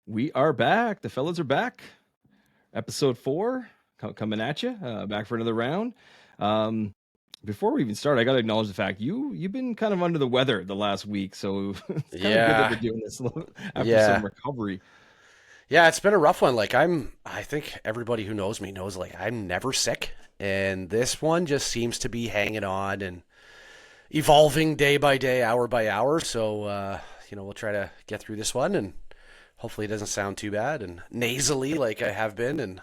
We are back. The fellas are back. Episode 4 coming at you. Back for another round. Um, Before we even start, I got to acknowledge the fact you've been kind of under the weather the last week, so it's kind of good that Yeah, we're doing this after some yeah, recovery. yeah. It's been a rough one. I think everybody who knows me knows I'm never sick, and this one just seems to be hanging on and evolving day by day, hour by hour. So, we'll try to get through this one, and hopefully it doesn't sound too bad and nasally like I have been. And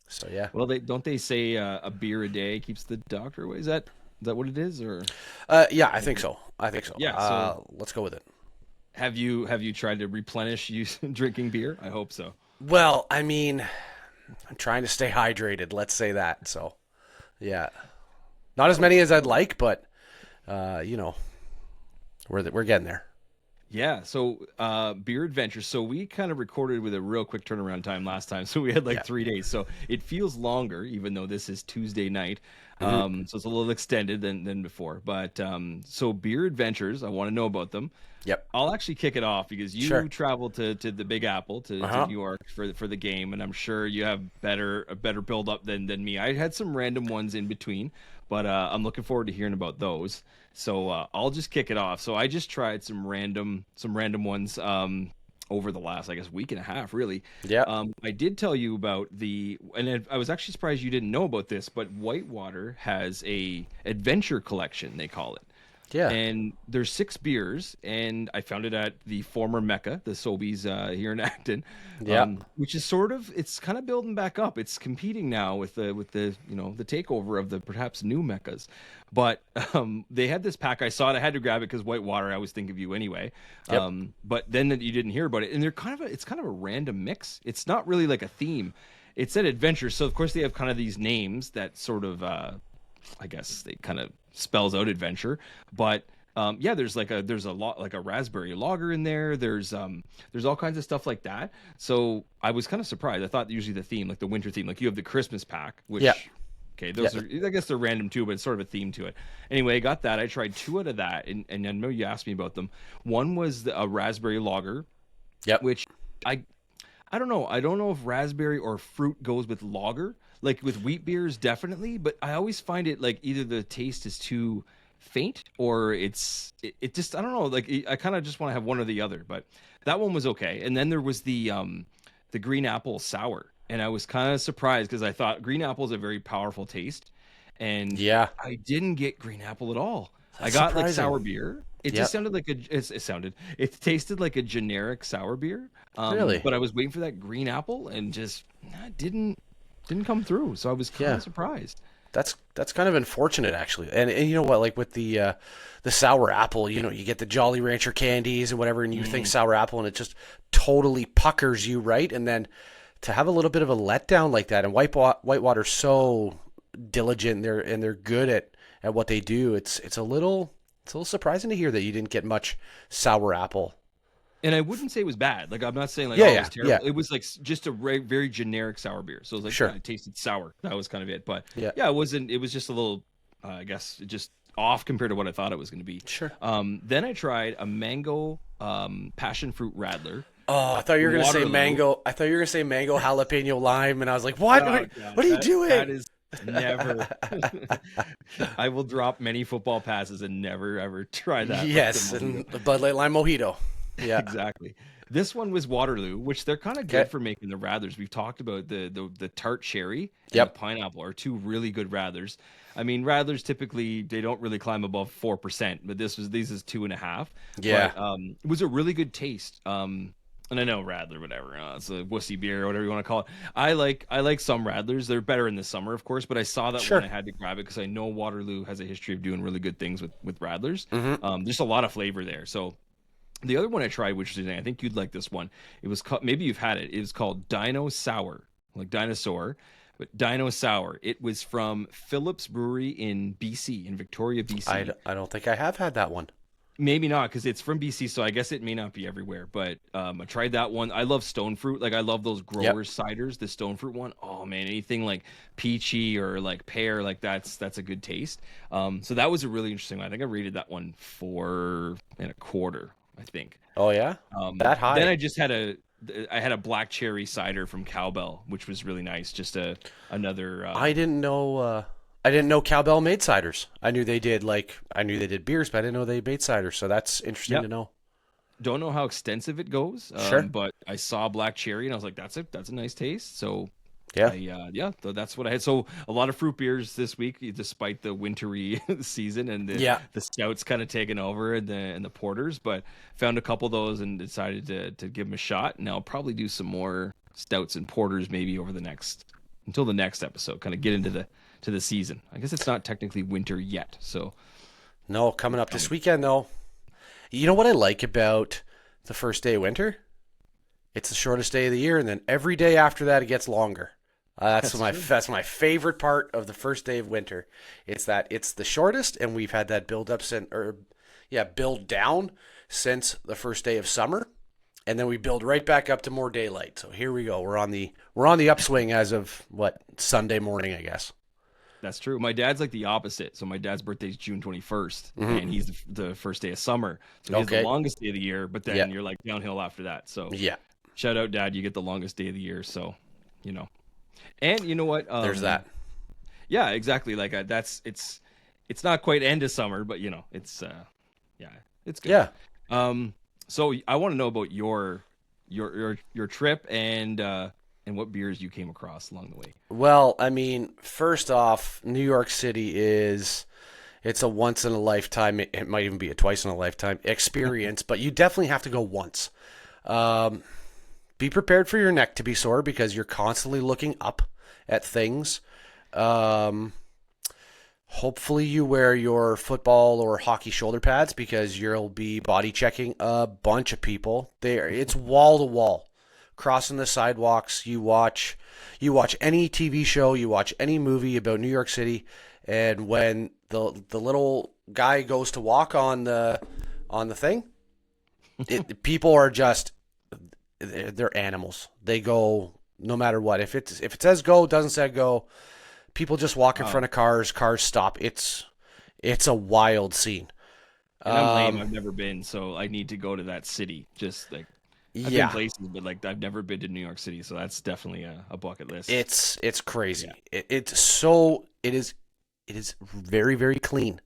so, yeah, Well, they say a beer a day keeps the doctor away. Is that what it is, or yeah, I think so. I think so. yeah? So Let's go with it. have you tried to replenish you drinking beer? I hope so. Well, I mean, I'm trying to stay hydrated. Let's say that. So, yeah, not as many as I'd like, but uh, you know, we're getting there. Yeah, so beer adventures. So we kind of recorded with a real quick turnaround time last time. So we had like Yeah. 3 days. So it feels longer, even though this is Tuesday night. Hmm. So it's a little extended than before. But so beer adventures, I want to know about them. Yep. I'll actually kick it off because you Sure. traveled to the Big Apple to Uh-huh. New York for the game, and I'm sure you have a better build up than me. I had some random ones in between, but I'm looking forward to hearing about those. So I'll just kick it off. So I just tried some random ones over the last, I guess, week and a half, really. Yeah. I did tell you about I was actually surprised you didn't know about this, but Whitewater has a adventure collection, they call it. Yeah. And there's 6 beers, and I found it at the former Mecca, the Sobeys here in Acton, Yeah. which is it's kind of building back up. It's competing now with the takeover of the perhaps new Meccas. But they had this pack. I saw it. I had to grab it because Whitewater. I always think of you anyway. Yep. But then you didn't hear about it, and it's kind of a random mix. It's not really like a theme. It said adventure, so of course they have kind of these names that sort of I guess they kind of spells out adventure, but yeah, there's a lot like a raspberry lager in there. There's all kinds of stuff like that. So I was kind of surprised. I thought usually the theme, like the winter theme, like you have the Christmas pack, which Yeah. okay, Yeah. those are, I guess they're random too, but it's sort of a theme to it. Anyway, I got that. I tried 2 out of that, and I know you asked me about them. One was a raspberry lager, Yep. which I I don't know. I don't know if raspberry or fruit goes with lager. Like with wheat beers, definitely. But I always find it like either the taste is too faint or it just I don't know. Like I kind of just want to have one or the other. But that one was okay. And then there was the green apple sour, and I was kind of surprised because I thought green apple is a very powerful taste, and Yeah. I didn't get green apple at all. I That's got like surprising. sour beer. It just Yep. sounded like it tasted like a generic sour beer. Really? But I was waiting for that green apple and just didn't come through. So I was kind Yeah. of surprised. That's kind of unfortunate actually. And you know what? Like with the sour apple, you get the Jolly Rancher candies and whatever, and you think Mm. sour apple, and it just totally puckers you, right? And then to have a little bit of a letdown like that, and Whitewater's so diligent, and they're good at what they do. It's a little surprising to hear that you didn't get much sour apple. And I wouldn't say it was bad. Like I'm not saying like Yeah, oh it was yeah, yeah. terrible. It was like just a very generic sour beer. So it was like Sure. it tasted sour. That was kind of it. But Yeah. yeah, it wasn't. It was just a little I guess just off compared to what I thought it was going to be. Sure. Then I tried a mango passion fruit radler. Oh, I thought you were gonna say Waterloo. mango. I thought you were gonna say mango jalapeno lime, and I was like, "What? Oh What God, are you that doing?" is never. I will drop many football passes and never ever try that. Like the Yes, mojito. and the Bud Light Lime Mojito. Yeah. Exactly. This one was Waterloo, which they're kind of good Okay. for making the rathers. We've talked about the tart cherry and the Yep. pineapple are 2 really good rathers. I mean, rathers typically they don't really climb above 4%, but these is 2.5. Yeah. But it was a really good taste. And I know Radler, whatever, it's a wussy beer or whatever you want to call it. I like some Radlers. They're better in the summer, of course, but I saw that one. Sure. I had to grab it because I know Waterloo has a history of doing really good things with Radlers. Hmm. There's a lot of flavor there. So the other one I tried, which is I think you'd like this one. It was called maybe you've had it. It was called Dino Sour, like dinosaur, but Dino Sour. It was from Phillips Brewery in BC, in Victoria, BC. I don't think I have had that one. Maybe not because it's from BC, so I guess it may not be everywhere. But I tried that one. I love stone fruit. Like I love those Yep. growers ciders. The stone fruit one. Oh man, anything like peachy or like pear, like that's a good taste. So that was a really interesting one. I think I rated that one 4.25. I think. Oh yeah, that Then high. I just had I had a black cherry cider from Cowbell, which was really nice. Just another. I didn't know. I didn't know Cowbell made ciders. I knew they did beers, but I didn't know they made ciders. So that's interesting Yep. to know. Don't know how extensive it goes, Sure. but I saw black cherry and I was like, that's a nice taste. So Yeah. that's what I had. So a lot of fruit beers this week, despite the wintry season and Yeah. the stouts kind of taking over and the porters. But found a couple of those and decided to give them a shot. And I'll probably do some more stouts and porters maybe over until the next episode. Kind of get into the season. I guess it's not technically winter yet, so No, coming up this weekend though. You know what I like about the first day of winter? It's the shortest day of the year, and then every day after that it gets longer. That's my favorite part of the first day of winter. It's that it's the shortest, and we've had that build down since the first day of summer, and then we build right back up to more daylight. So here we go. We're on the upswing as of Sunday morning, I guess. that's true. My dad's like the opposite. So my dad's birthday is June 21st, and he's the first day of summer. So he's the longest day of the year, but then you're like downhill after that. So Yeah, shout out, Dad. You get the longest day of the year. So, you know. And you know what? there's that. Yeah, exactly. Like it's not quite end of summer, but it's it's good. Yeah. So I want to know about your trip and what beers you came across along the way. Well, I mean, first off, New York City it's a once in a lifetime, it might even be a twice in a lifetime experience, but you definitely have to go once. Be prepared for your neck to be sore because you're constantly looking up at things. Hopefully you wear your football or hockey shoulder pads because you'll be body checking a bunch of people. It's wall to wall. Crossing the sidewalks, you watch any TV show, you watch any movie about New York City, and when the little guy goes to walk on the thing, people are just they're animals. They go no matter what. If it says go, doesn't say go. People just walk in front of cars. Cars stop. It's a wild scene. And I'm lame. I've never been, so I need to go to that city. Just like I've been places, but like I've never been to New York City, so that's definitely a bucket list. It's crazy. Yeah. It is very, very clean.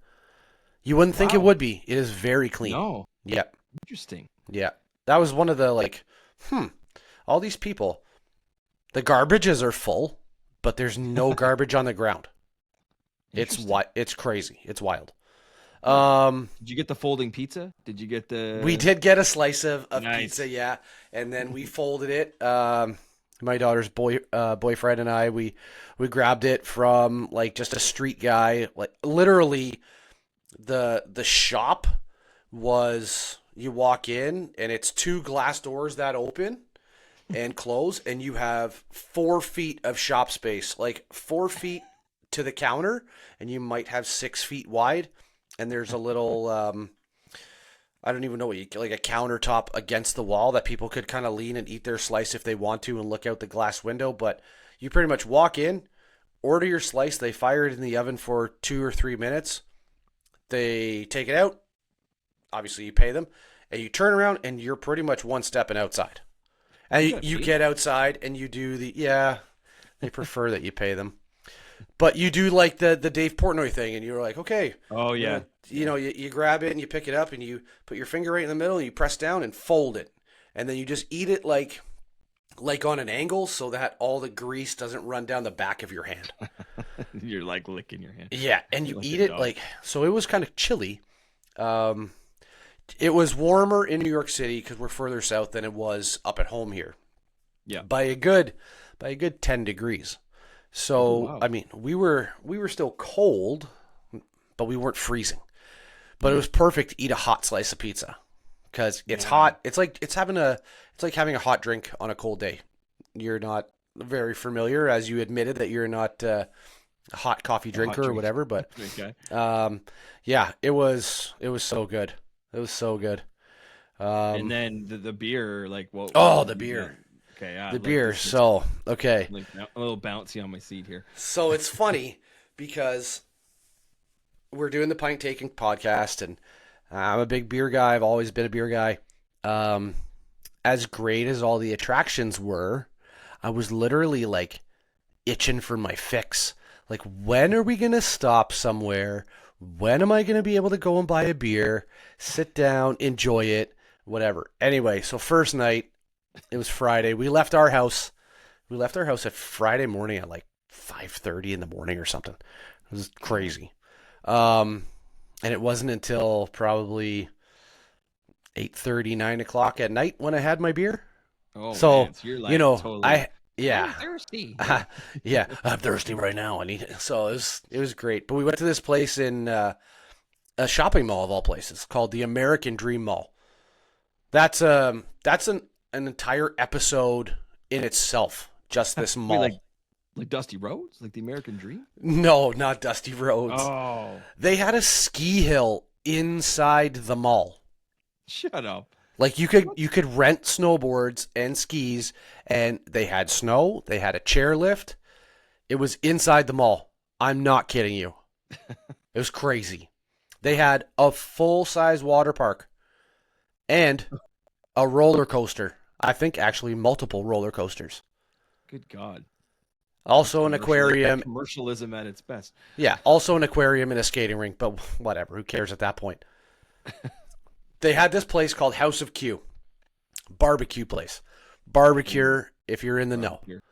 You wouldn't think it would be. It is very clean. No. Yeah. Interesting. Yeah. That was one of the all these people, the garbages are full, but there's no garbage on the ground. It's crazy. It's wild. Did you get the folding pizza? Did you get the? We did get a slice of Nice. pizza, yeah, and then we folded it. My daughter's boyfriend and I, we grabbed it from like just a street guy. Like literally, the shop was, you walk in and it's two glass doors that open and close, and you have 4 feet of shop space, like 4 feet to the counter, and you might have 6 feet wide. And there's a little, I don't even know like a countertop against the wall that people could kind of lean and eat their slice if they want to and look out the glass window. But you pretty much walk in, order your slice, they fire it in the oven for 2 or 3 minutes. They take it out. Obviously, you pay them. And you turn around and you're pretty much one stepping outside. And you get outside and you do they prefer that you pay them. But you do like the Dave Portnoy thing, and you're like, okay. Oh, yeah. You grab it and you pick it up and you put your finger right in the middle and you press down and fold it. And then you just eat it like on an angle so that all the grease doesn't run down the back of your hand. You're like licking your hand. Yeah, and you like eat a it dog. so it was kind of chilly. It was warmer in New York City because we're further south than it was up at home here. Yeah. By a good 10 degrees. So, Oh, wow. I mean, we were still cold, but we weren't freezing. But it was perfect to eat a hot slice of pizza because it's hot. It's like having a hot drink on a cold day. You're not very familiar, as you admitted that you're not a hot coffee drinker or whatever. But Okay. yeah, it was so good. It was so good. And then the beer, like what? Oh, the beer. Okay, yeah. The beer. So, okay. Like a little bouncy on my seat here. So it's funny because we're doing the Pint Taking podcast, and I'm a big beer guy. I've always been a beer guy. as great as all the attractions were, I was literally like itching for my fix. Like, when are we going to stop somewhere? When am I going to be able to go and buy a beer, sit down, enjoy it, whatever. Anyway, so first night, it was Friday. We left our house. We left our house at Friday morning at like 5:30 in the morning or something. It was crazy. And it wasn't until probably 8:30, 9 o'clock at night when I had my beer. Oh So, man, so you're like totally. yeah, I'm thirsty. yeah, I'm thirsty right now. I need it. So it was great. But we went to this place in a shopping mall of all places called the American Dream Mall. That's an entire episode in itself. Just this Wait, mall. like Dusty Roads, like the American Dream. No, not Dusty Roads. Oh, They had a ski hill inside the mall. shut up. Like you could rent snowboards and skis, and they had snow. They had a chairlift. It was inside the mall. I'm not kidding you. It was crazy. They had a full-size water park and a roller coaster. I think actually multiple roller coasters. Good God. Also an aquarium. Commercialism at its best. Yeah, also an aquarium and a skating rink, but whatever. Who cares at that point? They had this place called House of Q. Barbecue place. Barbecue if you're in the know. Here.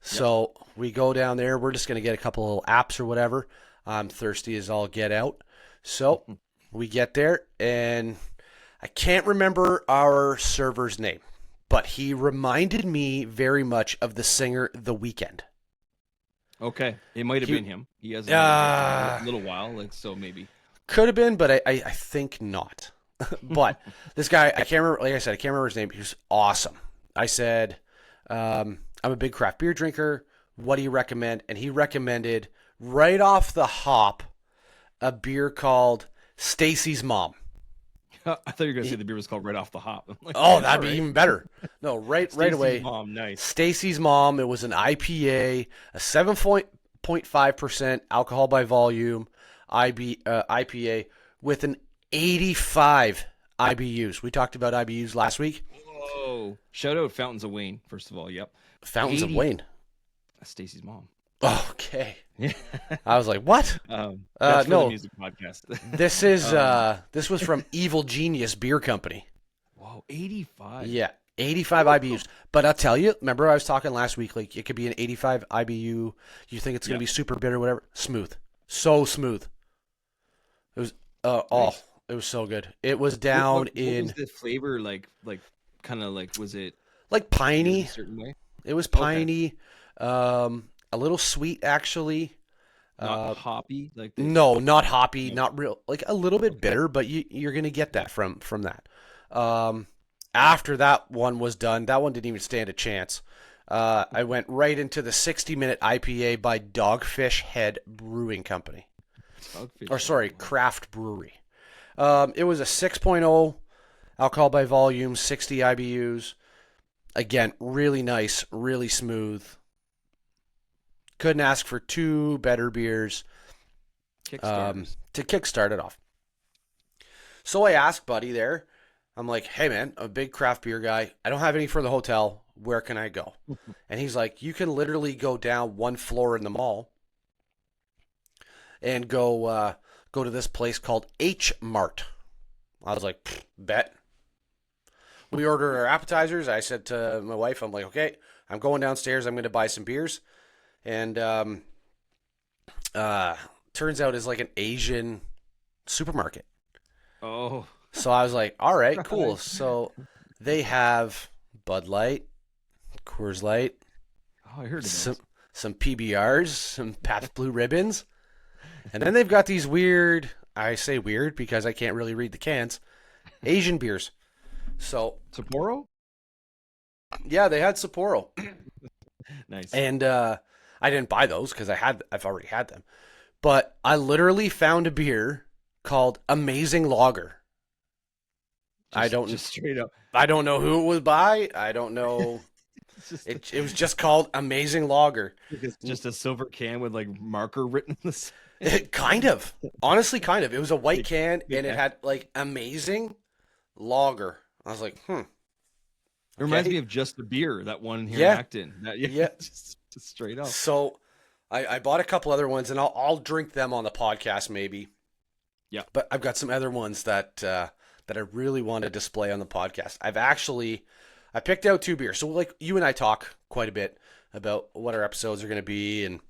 So we go down there. We're just going to get a couple of apps or whatever. I'm thirsty as all get out. So we get there, and I can't remember our server's name, but he reminded me very much of the singer The Weeknd. Okay, it might have been him. He hasn't a little while, like so maybe. Could have been, but I think not. But this guy, I can't remember. Like I said, I can't remember his name. He was awesome. I said, I'm a big craft beer drinker. What do you recommend? And he recommended right off the hop a beer called Stacy's Mom. I thought you were gonna say the beer was called Right Off the Hop. Like, Oh, that'd be even better. No, right away. Mom, nice. Stacy's Mom. It was an IPA, a 7.5% alcohol by volume IPA with an 85 IBUs. We talked about IBUs last week. Whoa! Shout out Fountains of Wayne, first of all. Yep. Fountains of Wayne. That's Stacy's mom. Oh, okay. I was like, what? That's for no. the music podcast. This was from Evil Genius Beer Company. Whoa, 85. Yeah, 85 IBUs. But I'll tell you, remember I was talking last week, like it could be an 85 IBU. You think it's going to be super bitter, whatever. Smooth. So smooth. It was, nice. It was so good. It was down what in. What was the flavor like kind of like, was it like piney? A certain way? It was piney. Okay. A little sweet, actually. Not hoppy, like this? No, not hoppy, not real. Like a little bit bitter, but you're gonna get that from that. After that one was done, that one didn't even stand a chance. I went right into the 60-minute IPA by Dogfish Head Brewing Company. Craft Brewery. It was a 6.0 alcohol by volume, 60 IBUs. Again, really nice, really smooth. Couldn't ask for two better beers to kickstart it off. So I asked Buddy there, I'm like, hey man, I'm a big craft beer guy. I don't have any for the hotel. Where can I go? And he's like, you can literally go down one floor in the mall and go to this place called H Mart. I was like, bet. We ordered our appetizers. I said to my wife, I'm like, okay, I'm going downstairs. I'm going to buy some beers. And turns out it's like an Asian supermarket. Oh. So I was like, all right, cool. So they have Bud Light, Coors Light. Oh, I heard of some PBRs, some Pabst Blue Ribbons. And then they've got these weird, I say weird because I can't really read the cans, Asian beers. So Sapporo? Yeah, they had Sapporo. Nice. And I didn't buy those because I've already had them. But I literally found a beer called Amazing Lager. Just straight up. I don't know who it was by. I don't know. It was just called Amazing Lager. It's just a silver can with like marker written in this. Kind of. Honestly, kind of. It was a white can and it had like Amazing Lager. I was like, It reminds Okay. me of Just a Beer, that one here in Yeah. Acton. That, yeah, Yeah. just straight up. So I bought a couple other ones, and I'll drink them on the podcast maybe. Yeah. But I've got some other ones that that I really want to display on the podcast. I picked out 2 beers. So like you and I talk quite a bit about what our episodes are going to be, and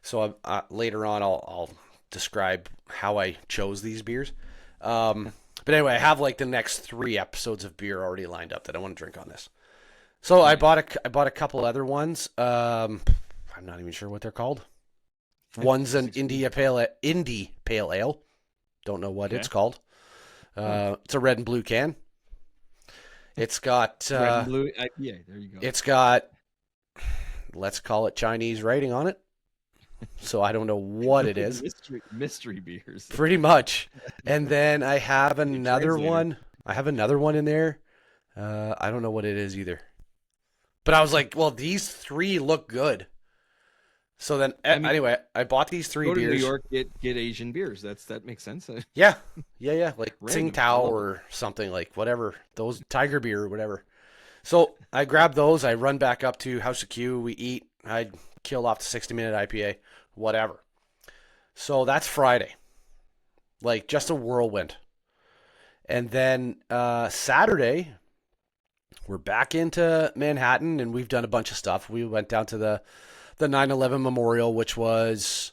so later on I'll describe how I chose these beers. But anyway, I have like the next 3 episodes of beer already lined up that I want to drink on this. So I bought a couple other ones. I'm not even sure what they're called. One's an Indie Pale Ale. Don't know what it's called. It's a red and blue can. It's got Red and blue IPA. There you go. it's got, let's call it Chinese writing on it. So I don't know what it is. Mystery beers. Pretty much. And then I have another translator. one. I have another one in there. I don't know what it is either. But I was like, well, these 3 look good. So then, anyway, I bought these 3 Go to beers. New York, get Asian beers. That makes sense. Yeah, like Random. Tsingtao or something, like whatever, those Tiger Beer or whatever. So I grabbed those. I run back up to House of Q. We eat. I kill off the 60-minute IPA, whatever. So that's Friday, like just a whirlwind. And then Saturday, we're back into Manhattan, and we've done a bunch of stuff. We went down to the 9/11 Memorial, which was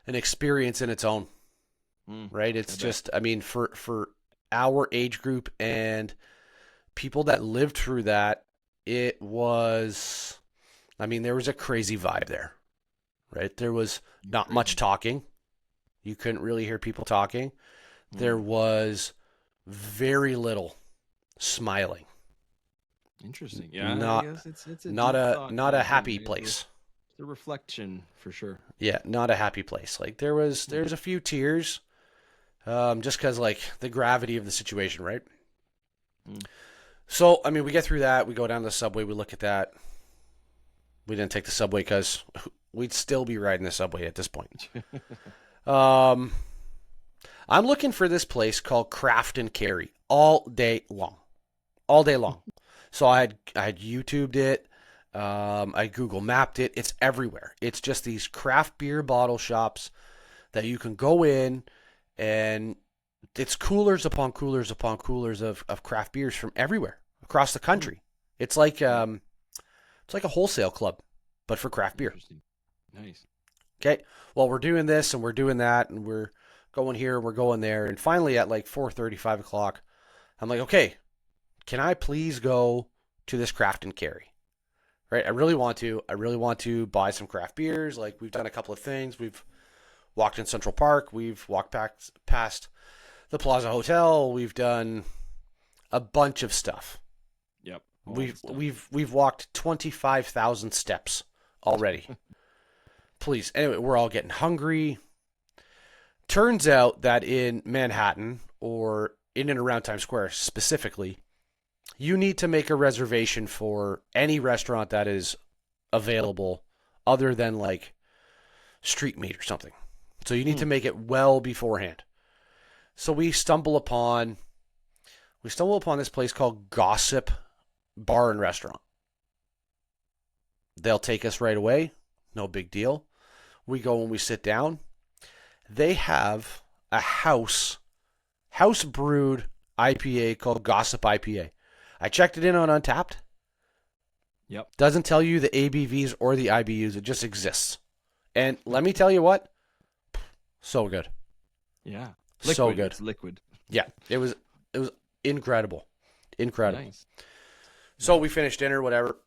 an experience in its own. Right? It's just, I mean, for our age group and people that lived through that, it was, I mean, there was a crazy vibe there, right? There was not much talking. You couldn't really hear people talking. There was very little smiling. Interesting. Yeah. Not- I guess it's Not deep a thought not kind a of happy thing. place. The reflection for sure. Yeah, not a happy place. Like there's a few tears, just because like the gravity of the situation, right? So I mean, we get through that. We go down to the subway. We look at that. We didn't take the subway because we'd still be riding the subway at this point. I'm looking for this place called Craft and Carry all day long. So I had YouTubed it. I Google mapped it. It's everywhere. It's just these craft beer bottle shops that you can go in, and it's coolers upon coolers upon coolers of craft beers from everywhere across the country. It's like a wholesale club, but for craft beer. Interesting. Nice. Okay. Well, we're doing this and we're doing that, and we're going here, we're going there, and finally at like 4:30, 5 o'clock, I'm like, okay, can I please go to this Craft and Carry? Right? I really want to buy some craft beers. Like, we've done a couple of things. We've walked in Central Park. We've walked past the Plaza Hotel. We've done a bunch of stuff. Yep. We've walked 25,000 steps already. Please. Anyway, we're all getting hungry. Turns out that in Manhattan, or in and around Times Square specifically, you need to make a reservation for any restaurant that is available other than like street meat or something. So you need to make it well beforehand. So we stumble upon this place called Gossip Bar and Restaurant. They'll take us right away. No big deal. We go and we sit down. They have a house brewed IPA called Gossip IPA. I checked it in on Untapped. Yep. Doesn't tell you the ABVs or the IBUs. It just exists. And let me tell you what, so good. Yeah. So good. It's liquid. Yeah, it was incredible. Incredible. Nice. So we finished dinner, whatever.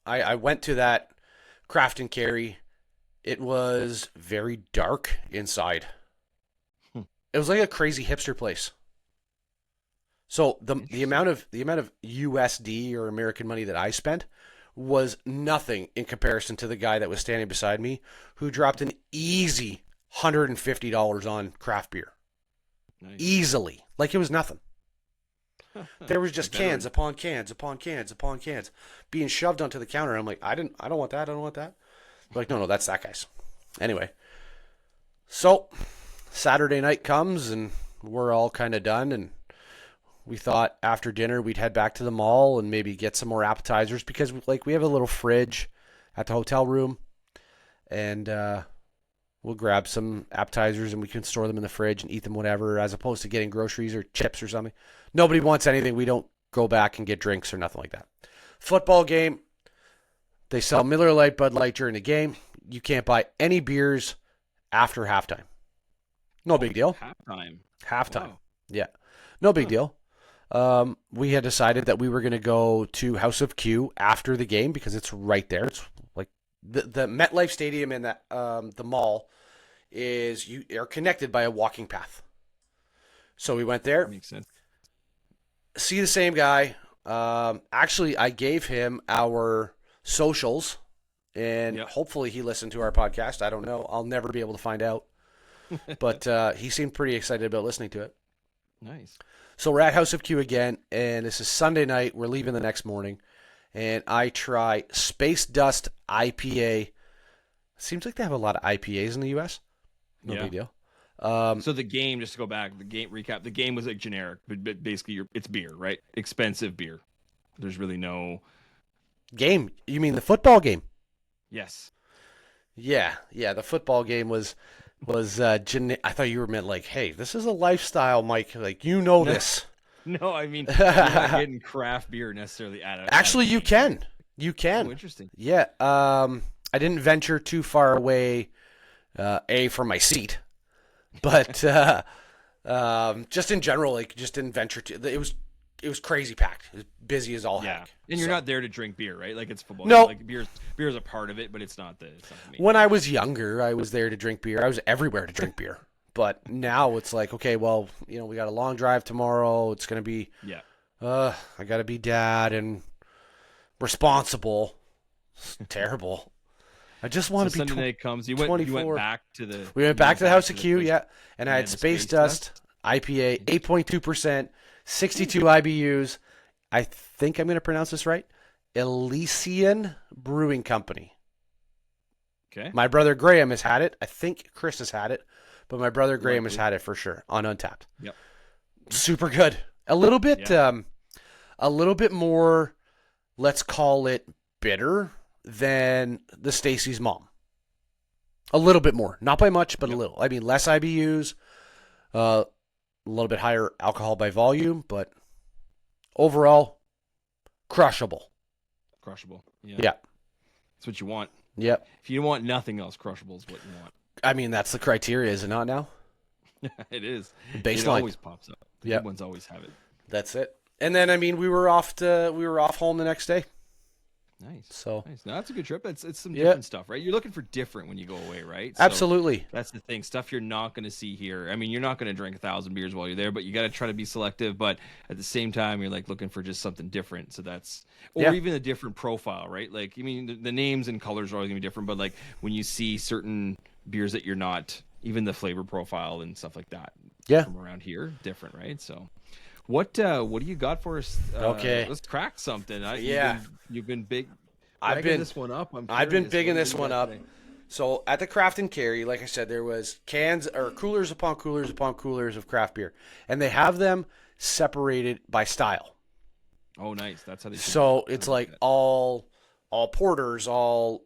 I went to that Craft and Carry. It was very dark inside. It was like a crazy hipster place. So the amount of USD or American money that I spent was nothing in comparison to the guy that was standing beside me, who dropped an easy $150 on craft beer. Nice. Easily. Like it was nothing. There was just cans upon cans upon cans upon cans being shoved onto the counter. I'm like, I don't want that. I don't want that. They're like, no, that's that guy's. Anyway, so Saturday night comes and we're all kind of done, and we thought after dinner we'd head back to the mall and maybe get some more appetizers because we have a little fridge at the hotel room, and we'll grab some appetizers and we can store them in the fridge and eat them whatever, as opposed to getting groceries or chips or something. Nobody wants anything. We don't go back and get drinks or nothing like that. Football game. They sell Miller Lite, Bud Light during the game. You can't buy any beers after halftime. No big deal. Halftime. Wow. Yeah. No big deal. We had decided that we were going to go to House of Q after the game because it's right there. It's like the MetLife Stadium and the mall are connected by a walking path. So we went there. Makes sense. See the same guy. Actually, I gave him our socials, and hopefully he listened to our podcast. I don't know. I'll never be able to find out. But he seemed pretty excited about listening to it. Nice. So we're at House of Q again, and this is Sunday night. We're leaving the next morning, and I try Space Dust IPA. Seems like they have a lot of IPAs in the U.S. No big deal. So the game, just to go back, the game recap, the game was like generic, but basically it's beer, right? Expensive beer. There's really no... Game? You mean the football game? Yes. Yeah, the football game was I thought you were meant like, hey, this is a lifestyle, Mike. Like, you know this. No, I mean, you're not getting craft beer necessarily at a... Actually, you can. You can. Oh, interesting. Yeah. I didn't venture too far away, from my seat. But just in general, like, just didn't venture to... It was crazy packed. It was busy as all heck. And you're not there to drink beer, right? Like, it's football. No. Like, beer's a part of it, but it's not the main. When I was younger, I was there to drink beer. I was everywhere to drink beer. But now it's like, okay, well, we got a long drive tomorrow. It's going to be, I got to be dad and responsible. It's terrible. I just want to be Sunday night comes. You went back to the... We went back to the House of Q, and I had Space Dust IPA, 8.2%. 62 IBUs. I think I'm going to pronounce this right. Elysian Brewing Company. Okay. My brother Graham has had it. I think Chris has had it, but my brother Graham has had it for sure on Untapped. Yep. Super good. A little bit more, let's call it bitter than the Stacy's Mom. A little bit more, not by much, but a little. I mean, less IBUs. A little bit higher alcohol by volume, but overall, crushable. Crushable. Yeah. That's what you want. Yep. If you want nothing else, crushable is what you want. I mean, that's the criteria, is it not now? It is. Baseline. It always pops up. The good ones always have it. That's it. And then, I mean, we were off home the next day. Nice. So nice. No, that's a good trip. It's some different stuff, right? You're looking for different when you go away, right? So absolutely. That's the thing. Stuff you're not going to see here. I mean, you're not going to drink 1,000 beers while you're there, but you got to try to be selective. But at the same time, you're like looking for just something different. So that's, or even a different profile, right? Like, I mean, the names and colors are always going to be different, but like when you see certain beers that you're not, even the flavor profile and stuff like that, from around here, different, right? So. What do you got for us? Okay, let's crack something. You've been big. I've been this one up. I've been bigging this one up. So at the Craft and Carry, like I said, there was cans or coolers upon coolers upon coolers of craft beer, and they have them separated by style. Oh, nice. That's how they. So it's like all porters, all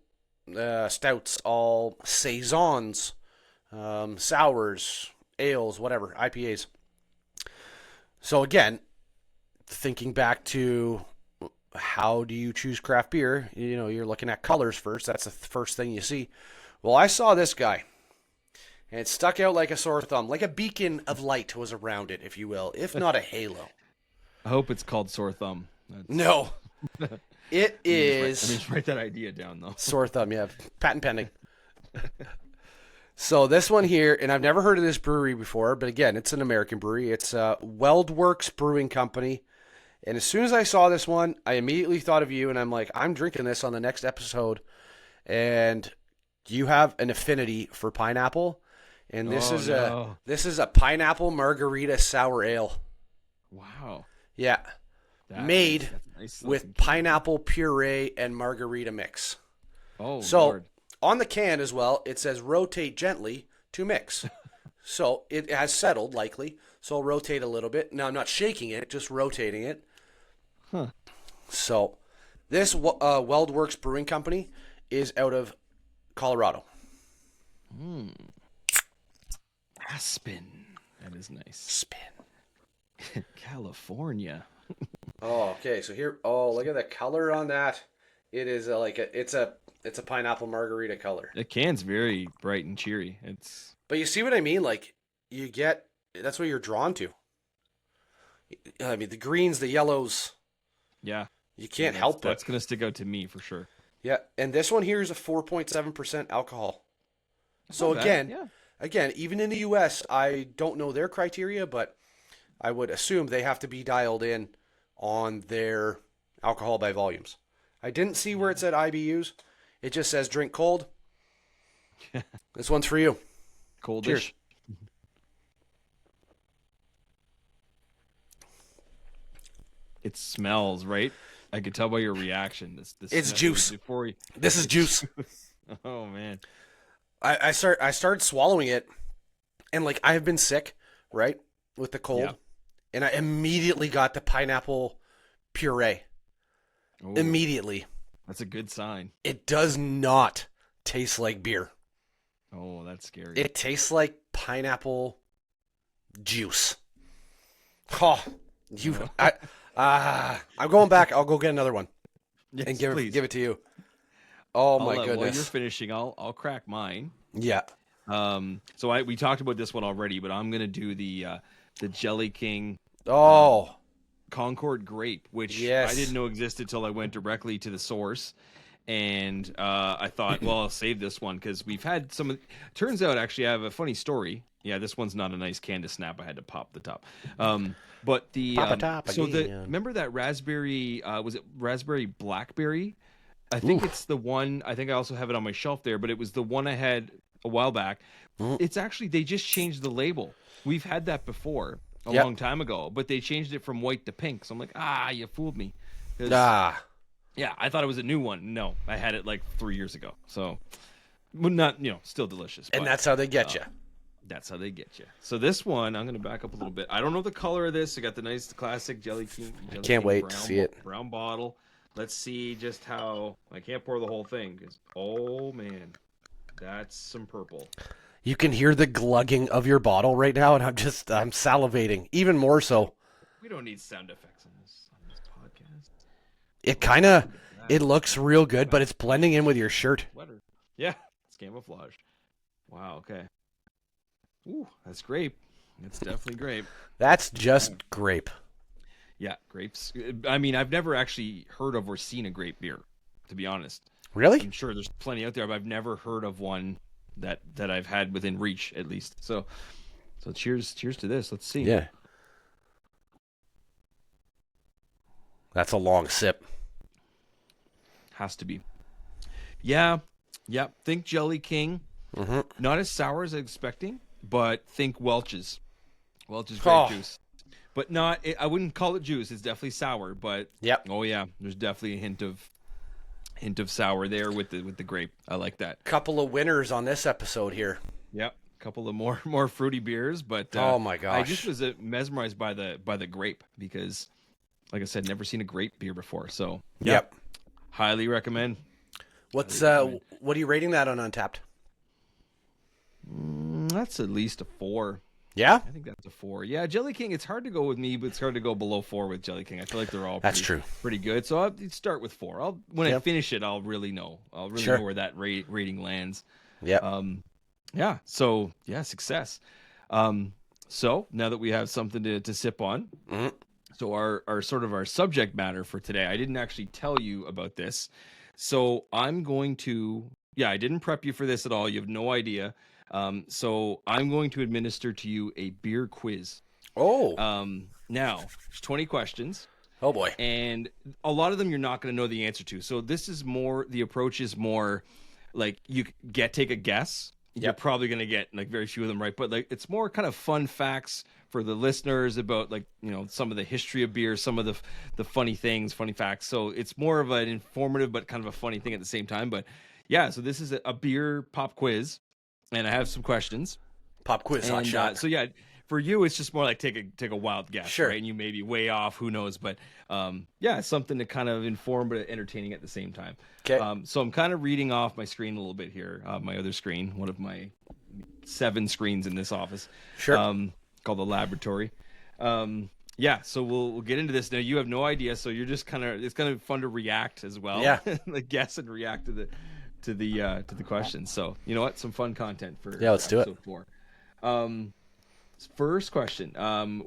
stouts, all saisons, sours, ales, whatever, IPAs. So again, thinking back to how do you choose craft beer? You're looking at colors first. That's the first thing you see. Well, I saw this guy, and it stuck out like a sore thumb, like a beacon of light was around it, if you will, if not a halo. I hope it's called sore thumb. No, it is. Let me just write that idea down, though. Sore thumb, yeah, patent pending. So this one here, and I've never heard of this brewery before, but again, it's an American brewery. It's Weldworks Brewing Company. And as soon as I saw this one, I immediately thought of you, and I'm like, I'm drinking this on the next episode. And you have an affinity for pineapple, and this is a pineapple margarita sour ale. Wow. Yeah. Made with pineapple puree and margarita mix. Oh, so Lord. On the can as well, it says rotate gently to mix. So it has settled likely. So I'll rotate a little bit. Now I'm not shaking it, just rotating it. Huh. So this WeldWorks Brewing Company is out of Colorado. Aspen. That is nice. Spin. California. Oh, okay. So here, oh, look at the color on that. It is it's a pineapple margarita color. The can's very bright and cheery. It's But you see what I mean? Like that's what you're drawn to. I mean, the greens, the yellows, yeah. you can't That's- help it. That's gonna stick out to me for sure. Yeah, and this one here is a 4.7% alcohol. So Not bad, again, yeah. even in the US, I don't know their criteria, but I would assume they have to be dialed in on their alcohol by volumes. I didn't see where it said IBUs. It just says drink cold. This one's for you. Coldish. Cheers. It smells right. I could tell by your reaction. This It's smell- juice. Before you... This is juice. Oh man. I started swallowing it, and like I have been sick, right, with the cold, Yeah. and I immediately got the pineapple puree. Oh, Immediately. that's a good sign. It does not taste like beer. Oh, that's scary. It tastes like pineapple juice. Oh, I'm going back. I'll go get another one Yes, and give please. it to you. Oh my While you're goodness. finishing, I'll crack mine. Yeah. So we talked about this one already, but I'm gonna do the Jelly King Oh, Concord grape, which Yes. I didn't know existed till I went directly to the source. And I thought, well, I'll save this one because we've had some. Turns out, actually, I have a funny story. Yeah, this one's not a nice can to snap. I had to pop the top. But the Pop a top so the again. remember that raspberry was it raspberry blackberry? I think it's the one. I think I also have it on my shelf there, but it was the one I had a while back. It's actually they just changed the label. We've had that before a Yep. long time ago, but they changed it from white to pink. So I'm like, you fooled me. 'Cause- yeah, I thought it was a new one. No, I had it like 3 years ago. So, well, not still delicious. and but that's how they get you. that's how they get you. So this one, I'm gonna back up a little bit. I don't know the color of this. I got the nice classic Jelly King. Can't wait to see it. Brown bottle. Let's see just how. I can't pour the whole thing because oh man, that's some purple. You can hear the glugging of your bottle right now, and I'm salivating even more so. We don't need sound effects on this podcast. It looks real good, but it's blending in with your shirt. Sweater. Yeah, it's camouflage. Wow. Okay. Ooh, that's grape. It's definitely grape. That's just grape. Yeah, grapes. I mean, I've never actually heard of or seen a grape beer, to be honest. Really? I'm sure there's plenty out there, but I've never heard of one that I've had within reach, at least. So cheers to this. Let's see. Yeah. That's a long sip. Has to be. Yeah. Think Jelly King. Mm-hmm. Not as sour as I was expecting, but think Welch's. Welch's grape juice. But not. I wouldn't call it juice. It's definitely sour. But Yep. oh yeah, there's definitely a hint of sour there with the grape. I like that. Couple of winners on this episode here. Yep, a couple of more fruity beers, but Oh my gosh. I just was mesmerized by the grape because, like I said, never seen a grape beer before. So Yep. highly recommend. What are you rating that on Untapped? That's at least a 4. Yeah? I think that's a 4. Yeah, Jelly King. It's hard to go with me, but it's hard to go below 4 with Jelly King. I feel like they're all That's true. pretty good. So I'll start with 4. When I Yep. finish it, I'll really know. I'll really Sure. know where that rating lands. Yep. Yeah. So yeah, success. So now that we have something to sip on, Mhm. so our sort of our subject matter for today, I didn't actually tell you about this. So I'm going to, I didn't prep you for this at all. You have no idea. So I'm going to administer to you a beer quiz. Oh. Now there's 20 questions. Oh boy. And a lot of them you're not going to know the answer to. So this is the approach is more like take a guess. You're probably going to get like very few of them right, but like it's more kind of fun facts for the listeners about like, some of the history of beer, some of the funny things, funny facts. So it's more of an informative but kind of a funny thing at the same time. But yeah, so this is a beer pop quiz and I have some questions. Pop quiz, hot And, shot. so yeah, For you, it's just more like take a wild guess, Sure. right? And you may be way off, who knows? But yeah, something to kind of inform but entertaining at the same time. Okay. So I'm kind of reading off my screen a little bit here, my other screen, one of my 7 screens in this office, Sure. called the laboratory. Yeah, so we'll get into this now. You have no idea, so you're just it's kind of fun to react as well. Yeah. Like guess and react to the questions. So you know what, some fun content for Yeah, let's do it. episode 4. First question: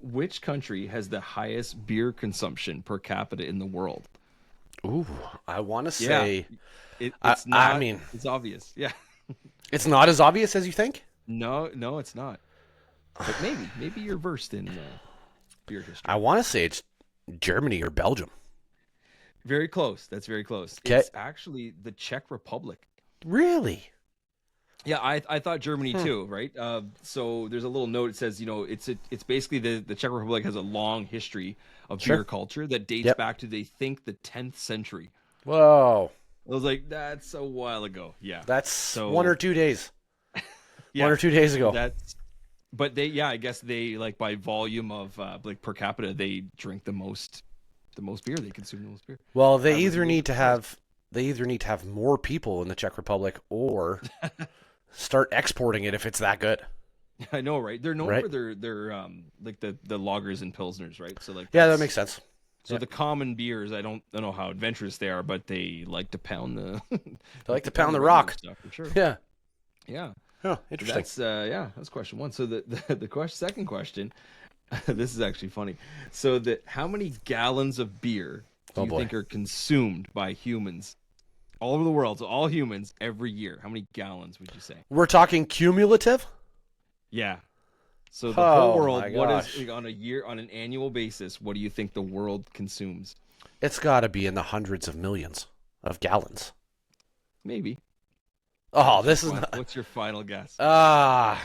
which country has the highest beer consumption per capita in the world? Ooh, I want to say It's not. I mean, it's obvious. Yeah. it's not as obvious as you think. No, it's not. But maybe you're versed in beer history. I want to say it's Germany or Belgium. Very close. That's very close. 'Kay. It's actually the Czech Republic. Really? Yeah, I thought Germany too, right? So there's a little note. It says, it's basically the Czech Republic has a long history of Sure. beer culture that dates Yep. back to, they think, the 10th century. Whoa. I was like, that's a while ago. Yeah. That's 1 or 2 days. Yeah, 1 or 2 days ago. But I guess they, like, by volume of like per capita, they drink the most beer. They consume the most beer. Well, That they was either a need to little have more people in the Czech Republic or start exporting it if it's that good. I know, right? They're known Right. for their like the lagers and pilsners, right? So like Yeah, that that's- makes sense. So Yeah. the common beers, I don't know how adventurous they are, but they like to pound the They like to pound the regular rock. stuff for sure. Yeah. Yeah. Oh, interesting. That's question 1. So the second question, this is actually funny. So how many gallons of beer do Oh, you boy. think are consumed by humans all over the world? So all humans every year. How many gallons would you say? We're talking cumulative? Yeah. So the Oh, whole world, my what gosh. is, like, on an annual basis, what do you think the world consumes? It's got to be in the hundreds of millions of gallons. Maybe. Oh, this is not... What's your final guess? Kind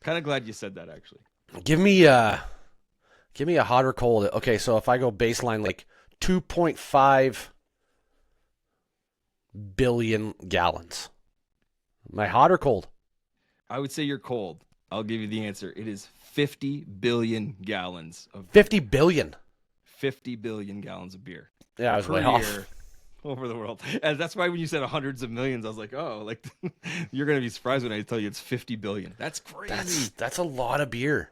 Kind of glad you said that, actually. give me a hot or cold. Okay, so if I go baseline like 2.5 billion gallons. Am I hot or cold? I would say you're cold. I'll give you the answer. It is 50 billion gallons of 50 billion. 50 billion gallons of beer. Yeah, I was per way year off. over the world. And that's why when you said hundreds of millions, I was like, oh, like you're going to be surprised when I tell you it's 50 billion. That's crazy. That's a lot of beer.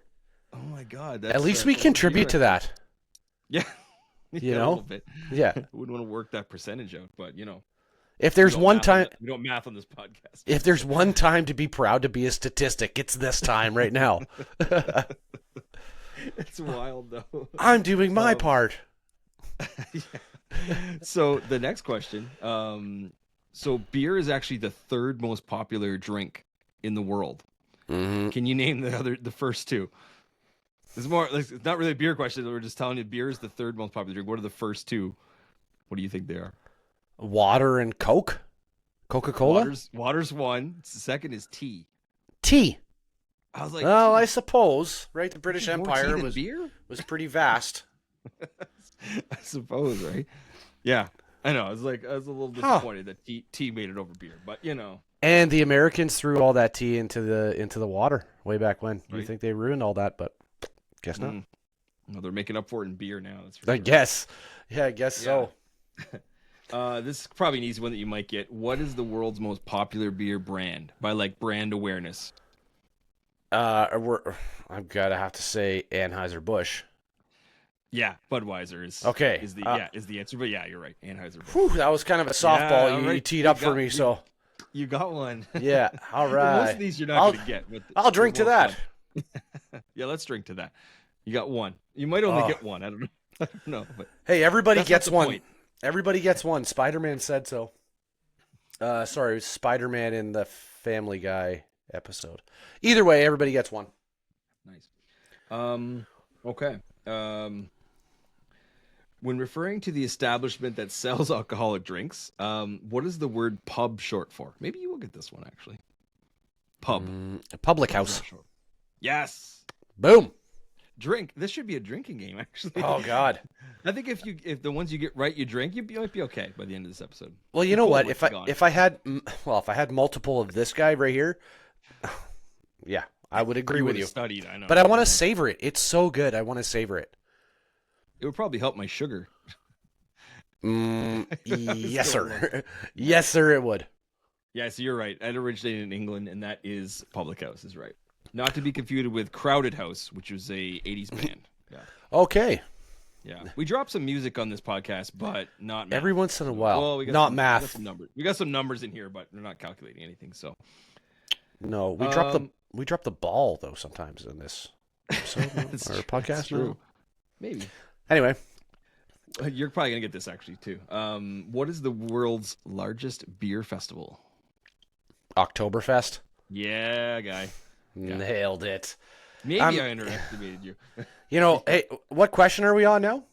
Oh my God. At least we contribute to that. Yeah. You A know? little bit. Yeah. Wouldn't want to work that percentage out, but If there's one time, we don't math on this podcast. if there's one time to be proud to be a statistic, it's this time right now. It's wild though. I'm doing my part. Yeah. So the next question. So beer is actually the 3rd most popular drink in the world. Mm-hmm. Can you name the first 2? It's more like, it's not really a beer question. We're just telling you beer is the 3rd most popular drink. What are the first 2? What do you think they are? Water and Coke? Coca-Cola? Water's 1. Second is tea. Tea. I was like, Well, I suppose, right? The British more tea Empire than beer? was pretty vast. I suppose, right? Yeah, I know. I was a little disappointed that tea made it over beer, but And the Americans threw all that tea into the water way back when. You Right. think they ruined all that, but guess not. Well, they're making up for it in beer now. That's for I sure. guess. Yeah, I guess so. This is probably an easy one that you might get. What is the world's most popular beer brand by like brand awareness? I've got to have to say Anheuser-Busch. Yeah, Budweiser is Okay. Is the answer, but yeah, you're right. Anheuser-Busch. Whew, that was kind of a softball all you right. teed up You for got- me, so You got one. yeah. All Most right. of these you're not going to get. But I'll drink to they're that. more fun. Yeah, let's drink to that. You got one. You might only Oh. get one. I don't know. I don't know, but Hey, everybody That's not gets the one. point. Everybody gets one. Spider-Man said so. Sorry, it was Spider-Man in the Family Guy episode. Either way, everybody gets one. nice. Okay. When referring to the establishment that sells alcoholic drinks, what is the word pub short for? Maybe you will get this one actually. Pub. A public house. Yes. Boom. Drink. This should be a drinking game, actually. Oh God. I think if the ones you get right, you drink, you might be okay by the end of this episode. Well, you know Cool, what? what's If gone? I had multiple of this guy right here, yeah, I would agree with you. Studied, I know. But I want to savor it. It's so good. I want to savor it. It would probably help my sugar. Yes, sir. Yes, sir, it would. Yeah, so you're right. It originated in England, and that is Public House, is right. Not to be confused with Crowded House, which was a 80s band. Yeah. Okay. Yeah. We dropped some music on this podcast, but not math. Every once in a while. Well, we got not some, math. We got some numbers in here, but we're not calculating anything, so. No, we drop the ball though sometimes in this episode or podcast. That's true. Maybe. Anyway, you're probably gonna get this actually too. What is the world's largest beer festival? Oktoberfest. Yeah, guy. Yeah. Nailed it. Maybe I underestimated you. You know, hey, what question are we on now?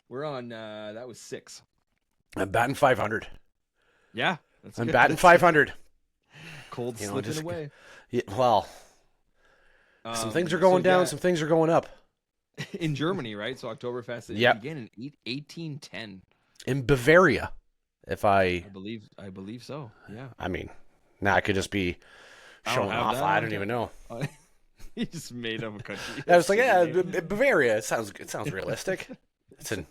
We're on. That was 6. I'm batting 500. Yeah, I'm batting 500. Cold slipping away. Yeah, well, some things are going down, some things are going up. In Germany, right? So Oktoberfest began in 1810. In Bavaria, I believe so. Yeah. I mean, now I could just be showing off. I don't even know. You just made up a country. I was like, yeah, Bavaria. It sounds realistic. It's in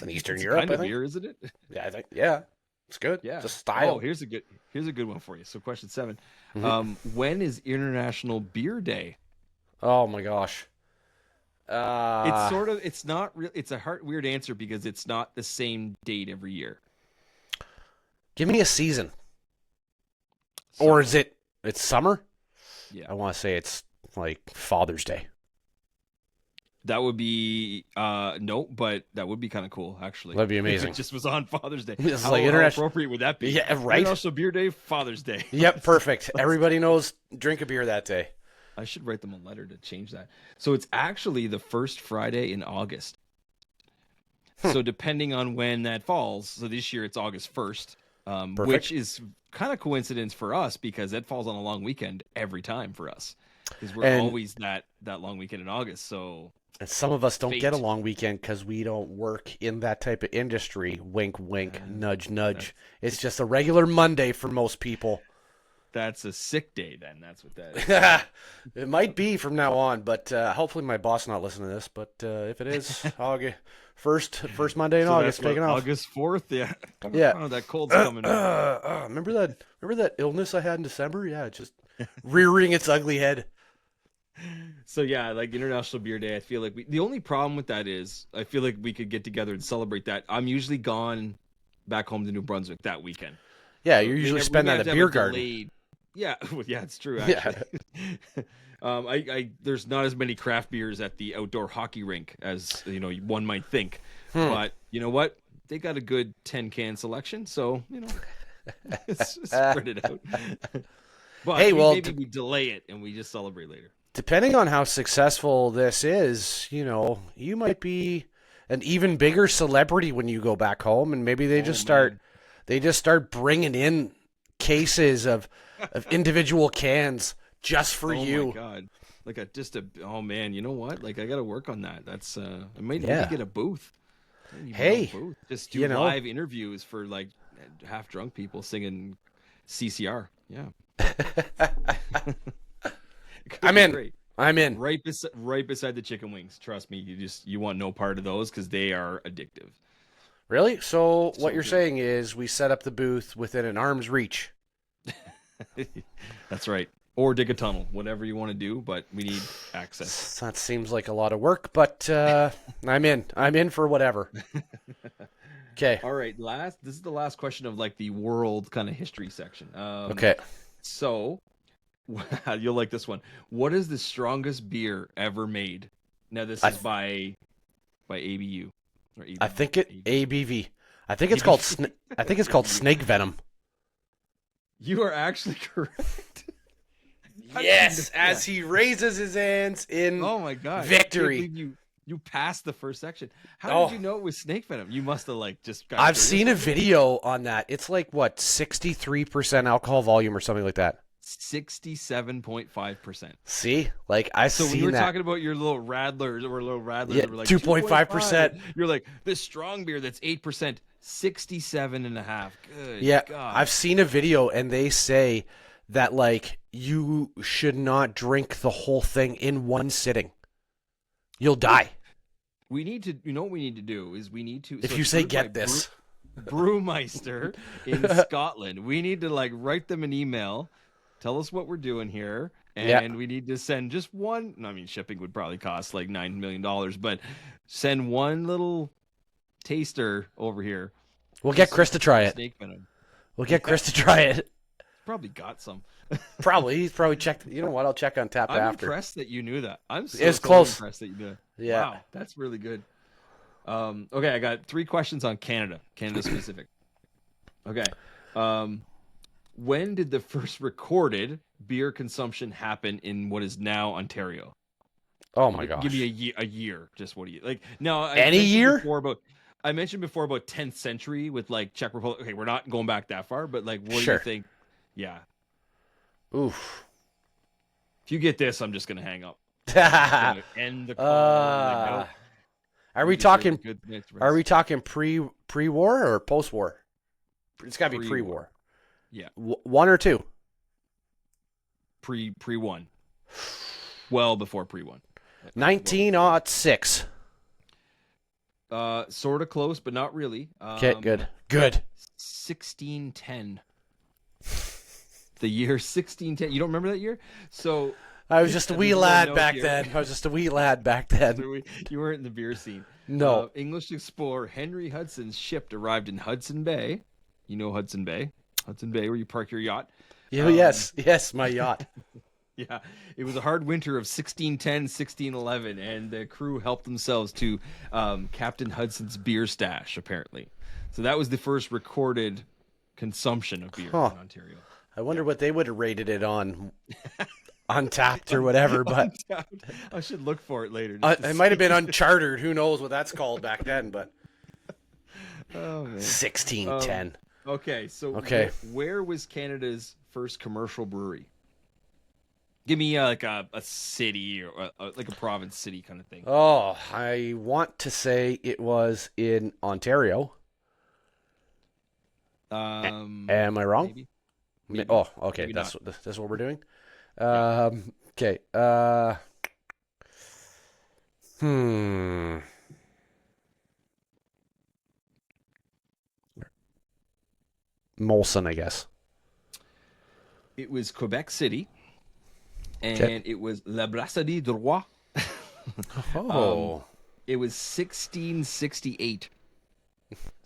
Eastern Europe. Kind of beer, isn't it? Yeah, I think. Yeah, it's good. Yeah, it's a style. Oh, here's a good one for you. So, question 7: when is International Beer Day? Oh my gosh. It's not real. It's a weird answer because it's not the same date every year. Give me a season. Or is it's summer? Yeah. I want to say it's like Father's Day. That would be no, but that would be kind of cool actually. That'd be amazing. If it just was on Father's Day. It's how, like how appropriate would that be? Yeah, right. International Beer Day, Father's Day. Yep, perfect. Everybody knows drink a beer that day. I should write them a letter to change that. So it's actually the first Friday in August. So depending on when that falls, so this year it's August 1st, which is kind of coincidence for us because that falls on a long weekend every time for us. Because we're always that long weekend in August. So and some of us don't get a long weekend because we don't work in that type of industry. Wink, wink, nudge, nudge. It's just a regular Monday for most people. That's a sick day then. That's what that is. It might be from now on, but hopefully my boss not listening to this. But if it is, August, first Monday in August, taking off. August 4th, yeah. Yeah. Oh, that cold's coming. Remember that illness I had in December? Yeah, just rearing its ugly head. So yeah, like International Beer Day, I feel like the only problem with that is I feel like we could get together and celebrate that. I'm usually gone back home to New Brunswick that weekend. Yeah, you usually spend at a beer garden. Yeah, yeah, it's true. Actually, I there's not as many craft beers at the outdoor hockey rink as one might think. But you know what? They got a good 10-can selection, so spread it out. But hey, maybe we delay it and we just celebrate later. Depending on how successful this is, you might be an even bigger celebrity when you go back home, and maybe they just start bringing in cases of individual cans just for you. Oh my god! Oh man, you know what? Like I got to work on that. That's I might get a booth. Hey, just do live interviews for like half drunk people singing CCR. Yeah. I'm in. Great. I'm in. Right beside the chicken wings. Trust me, you want no part of those because they are addictive. Really? So what you're saying is we set up the booth within an arm's reach. That's right. Or dig a tunnel, whatever you want to do, but we need access. That seems like a lot of work, but I'm in. I'm in for whatever. Okay. All right. This is the last question of like the world kind of history section. Okay. So you'll like this one. What is the strongest beer ever made? Now this is by ABU. Or ABV. I think ABV. I think it's called snake venom. You are actually correct. Yes, as he raises his hands in victory. You passed the first section. How did you know it was snake venom? You must have I've seen a video on that. It's like 63% alcohol volume or something like that. 67.5%. See, I've seen that. So when you were talking about your little radlers, yeah, that were like 2.5%. You're like, this strong beer that's 8%, 67.5%. Good yeah, God. I've seen a video and they say that like you should not drink the whole thing in one sitting. You'll die. We need to, you know what we need to do is we need to. If So you it's say brewed by get this. Brewmeister in Scotland. We need to like write them an email, tell us what we're doing here, and we need to send just one. I mean, shipping would probably cost like $9 million, but send one little taster over here. We'll get Chris to try it. Snake venom. We'll get Chris to try it. Probably got some. Probably. He's probably checked. You know what? I'll check on tap I'm after. impressed that you knew that. I'm so It's close. impressed that you knew it. Yeah. Wow, that's really good. Okay, I got 3 questions on Canada specific. Okay. When did the first recorded beer consumption happen in what is now Ontario? Oh my gosh. Give me a year. Just what do you like? No, Any year? I mentioned before about 10th century with like Czech Republic. Okay, we're not going back that far, but like, what do you think? Yeah. Oof. If you get this, I'm just gonna hang up. Gonna end the call. Are we talking? Are we talking pre-war or post-war? It's got to be pre-war. Yeah. 1 or 2? Pre-1. Well before pre-1. 1906. Sort of close, but not really. Okay, good. 1610. The year 1610. You don't remember that year? So I was just a wee lad back then. You weren't in the beer scene. No. English explorer Henry Hudson's ship arrived in Hudson Bay. You know Hudson Bay? Hudson Bay, where you park your yacht. Yes, my yacht. Yeah, it was a hard winter of 1610, 1611, and the crew helped themselves to Captain Hudson's beer stash, apparently. So that was the first recorded consumption of beer in Ontario. I wonder what they would have rated it on Untapped or whatever, but I should look for it later. It might have been Uncharted. Who knows what that's called back then, but 1610. Okay, so where was Canada's first commercial brewery? Give me like a city or like a province city kind of thing. Oh, I want to say it was in Ontario. Am I wrong? Maybe. Oh, okay. Maybe that's what we're doing. Yeah. Okay. Molson, I guess. It was Quebec City, and it was La Brasserie du Roi. It was 1668.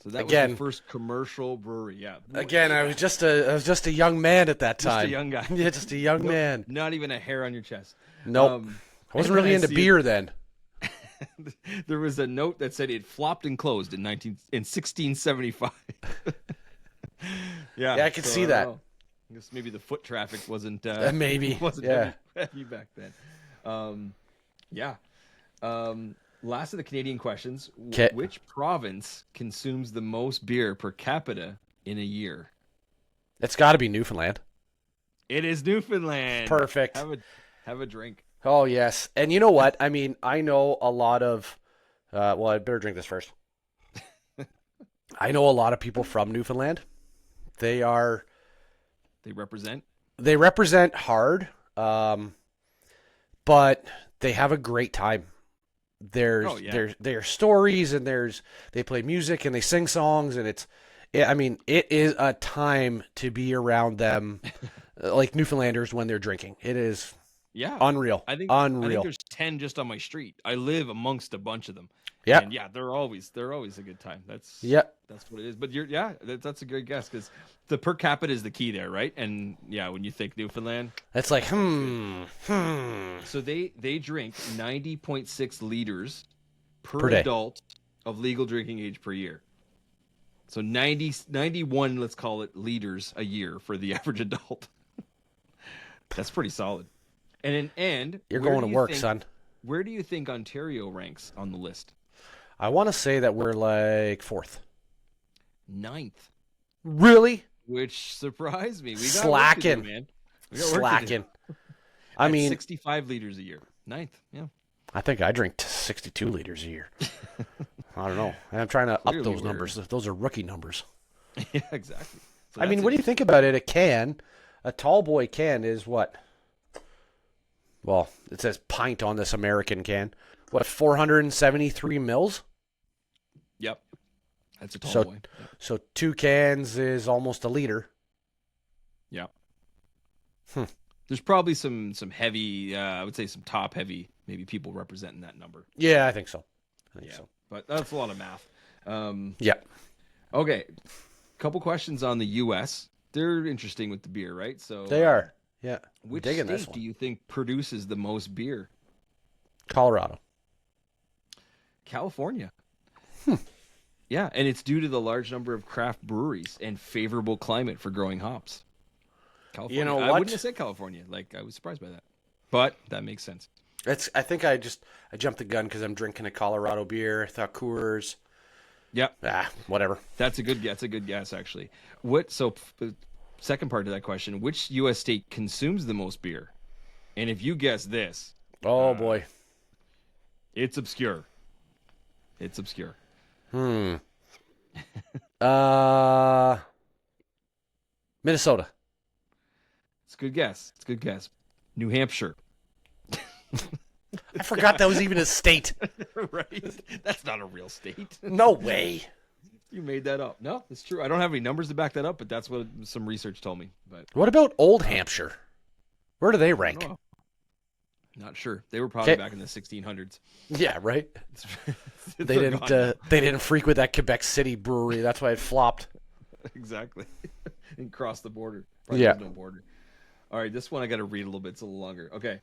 So that was the first commercial brewery. Yeah. Again, I was just a young man at that time. Just a young guy. Yeah, just a young man. Not even a hair on your chest. Nope. I wasn't really into beer then. There was a note that said it flopped and closed in 1675. Yeah, I could see that. I guess maybe the foot traffic wasn't maybe wasn't heavy back then. Last of the Canadian questions. Which province consumes the most beer per capita in a year? It's got to be Newfoundland. It is Newfoundland. Perfect. Have a drink. Oh, yes. And you know what? I mean, I know a lot of... well, I better drink this first. I know a lot of people from Newfoundland. They represent hard, but they have a great time. There's stories and they play music and they sing songs and it is a time to be around them, like Newfoundlanders when they're drinking. It is unreal. I think there's 10 just on my street. I live amongst a bunch of them. Yeah. And they're always a good time. That's what it is. But that's a great guess because the per capita is the key there, right? And when you think Newfoundland, it's like So they drink 90.6 liters per day. adult of legal drinking age per year. So 91, let's call it, liters a year for the average adult. That's pretty solid. And you're going to work, son. Where do you think Ontario ranks on the list? I want to say that we're like 4th. 9th. Really? Which surprised me. We got slacking, work to do, man. Slacking. I mean, 65 liters a year. 9th, yeah. I think I drink 62 liters a year. I don't know. I'm trying to up those numbers. Those are rookie numbers. Yeah, exactly. So I mean, what do you think about it? A can A tall boy can is what? Well, it says pint on this American can. What, 473 mils? Yep. That's a tall So, boy. Yep. so 2 cans is almost a liter. Yep. Hmm. There's probably some heavy, I would say some top heavy, maybe people representing that number. Yeah, I think so. But that's a lot of math. Yeah. Okay. Couple questions on the U.S. They're interesting with the beer, right? So They are. Yeah. Which Digging this state one. do you think produces the most beer? Colorado. California. Yeah, and it's due to the large number of craft breweries and favorable climate for growing hops. California. You know I what? wouldn't have said California. Like, I was surprised by that. But that makes sense. I think I jumped the gun because I'm drinking a Colorado beer. I thought Coors. Yep. Whatever. That's a good guess, actually. Second part to that question, which U.S. state consumes the most beer? And if you guess this, Oh, boy. it's obscure. It's obscure. Minnesota. It's a good guess. It's a good guess. New Hampshire. I forgot that was even a state. Right? That's not a real state. No way. You made that up. No, it's true. I don't have any numbers to back that up, but that's what some research told me. But What about Old Hampshire? Where do they I rank? don't know. Not sure. They were probably Okay. back in the 1600s. Yeah, right. They They're didn't. gone. They didn't frequent that Quebec City brewery. That's why it flopped. Exactly. And cross the border. Probably Yeah. there's no border. All right, this one I got to read a little bit. It's a little longer. Okay.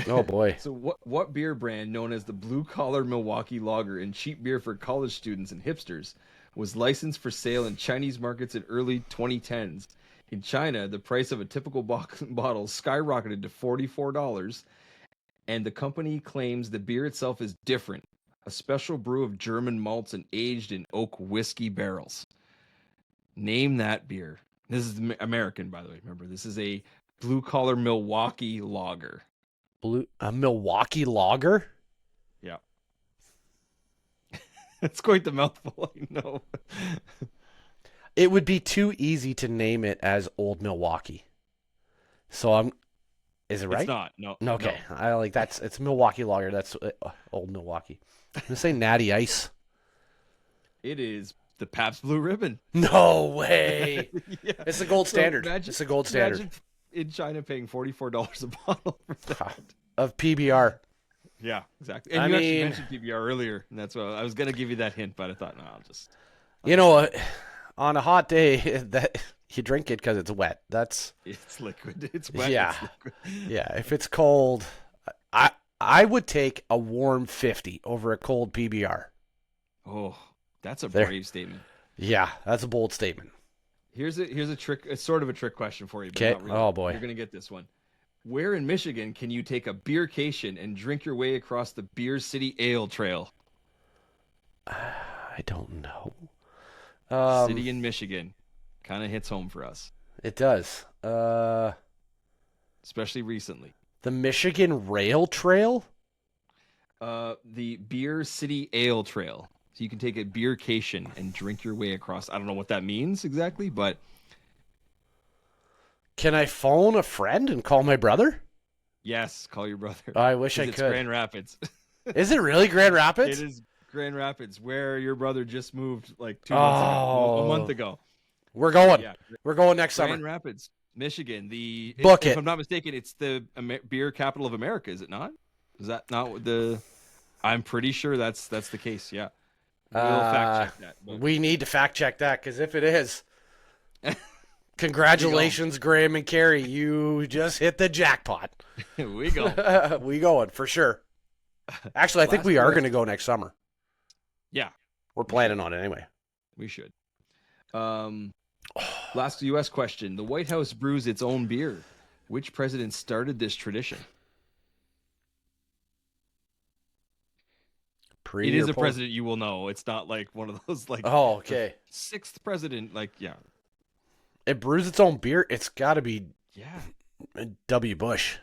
Oh boy. So what beer brand known as the Blue Collar Milwaukee Lager and cheap beer for college students and hipsters was licensed for sale in Chinese markets in early 2010s? In China, the price of a typical bottle skyrocketed to $44, and the company claims the beer itself is different, a special brew of German malts and aged in oak whiskey barrels. Name that beer. This is American, by the way. Remember, this is a Blue Collar Milwaukee Lager. A Milwaukee Lager? Yeah. It's quite the mouthful, I know. It would be too easy to name it as Old Milwaukee. So I'm. Is it right? It's not. No. Okay. I like that's. It's Milwaukee Lager. That's Old Milwaukee. I'm gonna say Natty Ice. It is the Pabst Blue Ribbon. No way. Yeah. It's the gold So standard. imagine- It's the gold standard Imagine in China paying $44 a bottle for that. of PBR. Yeah, exactly. And I you actually mean- mentioned PBR earlier, and that's what I was going to give you that hint, but I thought, no, I'll just. You know, on a hot day, that you drink it because it's wet. That's It's liquid. It's wet. Yeah. It's liquid. yeah. If it's cold, I would take a warm 50 over a cold PBR. Oh, that's a There. brave statement. Yeah, that's a bold statement. Here's a trick. It's sort of a trick question for you. But Okay. not really. Oh, boy. You're gonna get this one. Where in Michigan can you take a beercation and drink your way across the Beer City Ale Trail? I don't know. City in Michigan, kind of hits home for us, It does. especially recently. The Michigan Rail Trail? The Beer City Ale Trail. So you can take a beercation and drink your way across. I don't know what that means exactly, but Can I phone a friend and call my brother? yes, call your brother. I wish I 'Cause it's could. Grand Rapids. Is it really Grand Rapids? It is Grand Rapids, where your brother just moved like 2 months ago, a month ago. We're going. Yeah, We're going next Grand summer. Rapids, Michigan. Book if it. I'm not mistaken, it's the beer capital of America. Is it not? Is that not what the? I'm pretty sure that's the case. Yeah, we'll fact check that. But We need to fact check that because if it is, congratulations, Graham and Carrie. You just hit the jackpot. we go. We going for sure. Actually, I think Last we are question. going to go next summer. Yeah, We're planning on it anyway. we should. Last U.S. question: the White House brews its own beer. Which president started this tradition? Pre It is or a post? president you will know. It's not like one of those like Oh, okay. sixth president. Like yeah, It brews its own beer. It's got to be yeah. W. Bush.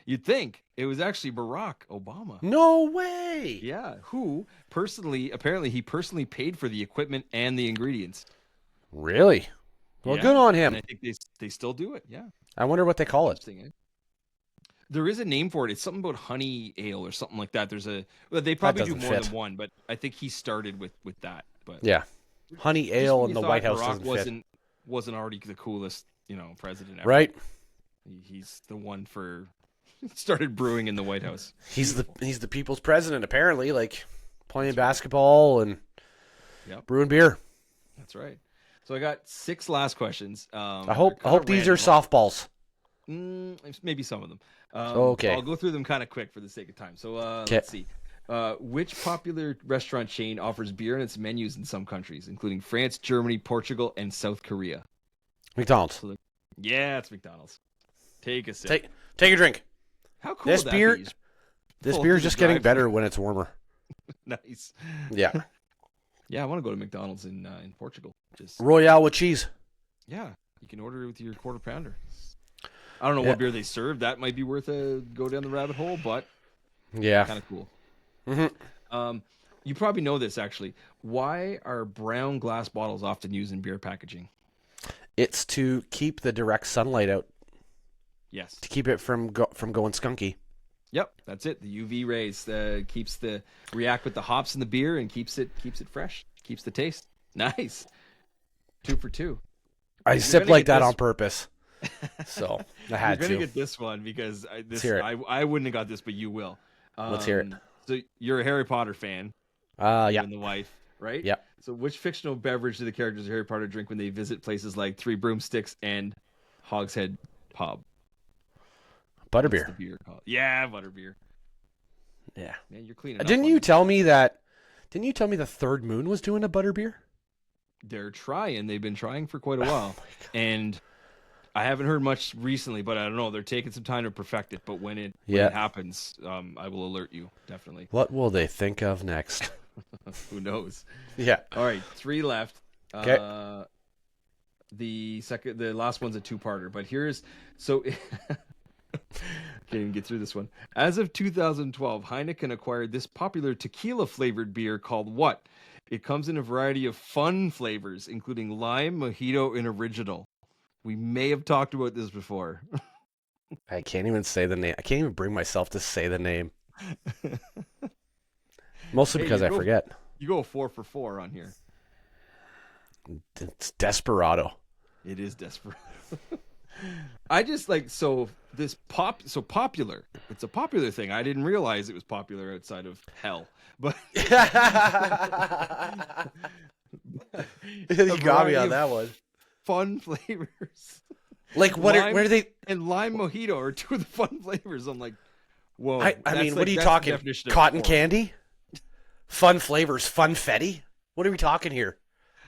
You'd think it was actually Barack Obama. No way. Yeah, who apparently he personally paid for the equipment and the ingredients. Really? Well, Yeah, good on and him. I think they still do it. Yeah, I wonder what they call it. interesting. Eh? There is a name for it. It's something about honey ale or something like that. They That probably do doesn't more fit. than one, but I think he started with that. But Yeah. Honey just ale when in you the thought White House Barack doesn't fit. wasn't already the coolest, president ever. Right? He's the one for started brewing in the White House. He's the people's president, apparently, like playing basketball and Yep, brewing beer. that's right. So I got 6 last questions. I hope these are softballs. Maybe some of them. Okay. I'll go through them kind of quick for the sake of time. So Okay. let's see. Which popular restaurant chain offers beer in its menus in some countries, including France, Germany, Portugal, and South Korea? McDonald's. Yeah, it's McDonald's. Take a sip. Take a drink. How cool This would that beer- be? Just This pull beer through is the just getting drive-thru. better when it's warmer. Nice. Yeah. Yeah, I want to go to McDonald's in Portugal. Just Royale with cheese. yeah, you can order it with your quarter pounder. I don't know Yeah. what beer they serve. That might be worth a go down the rabbit hole, but Yeah. kind of cool. Mm-hmm. You probably know this actually. Why are brown glass bottles often used in beer packaging? It's to keep the direct sunlight out, Yes. to keep it from going skunky. Yep, that's it. The UV rays keeps react with the hops in the beer and keeps it fresh, keeps the taste. Nice. 2 for 2. I You're sip gonna like get that this- on purpose, so I had You're gonna to. get this one because hear it. I wouldn't have got this, but you will. Let's hear it. So you're a Harry Potter fan, you Yeah. and the wife, right? Yep. So which fictional beverage do the characters of Harry Potter drink when they visit places like Three Broomsticks and Hogshead Pub? What's the Butterbeer. beer called? Yeah, butterbeer. Yeah. Man, you're cleaning up. Didn't on you it. tell me that? Didn't you tell me the Third Moon was doing a butterbeer? They're trying. They've been trying for quite a Oh while, and I haven't heard much recently. But I don't know. They're taking some time to perfect it. But when it happens, I will alert you definitely. What will they think of next? Who knows? Yeah. All right, 3 left. Okay. The last one's a 2-parter. But here's so. Can't even get through this one. As of 2012, Heineken acquired this popular tequila-flavored beer called what? It comes in a variety of fun flavors, including lime, mojito, and original. We may have talked about this before. I can't even say the name. I can't even bring myself to say the name. Mostly Hey, because I forget. You go 4 for 4 on here. It's Desperado. It is desperate. I just like popular. It's a popular thing. I didn't realize it was popular outside of hell. But You got me on that one. fun flavors. Like what? Where do they? And lime mojito are 2 of the fun flavors. I'm like, whoa. I mean, what are you talking? Cotton candy? Fun flavors, funfetti? What are we talking here?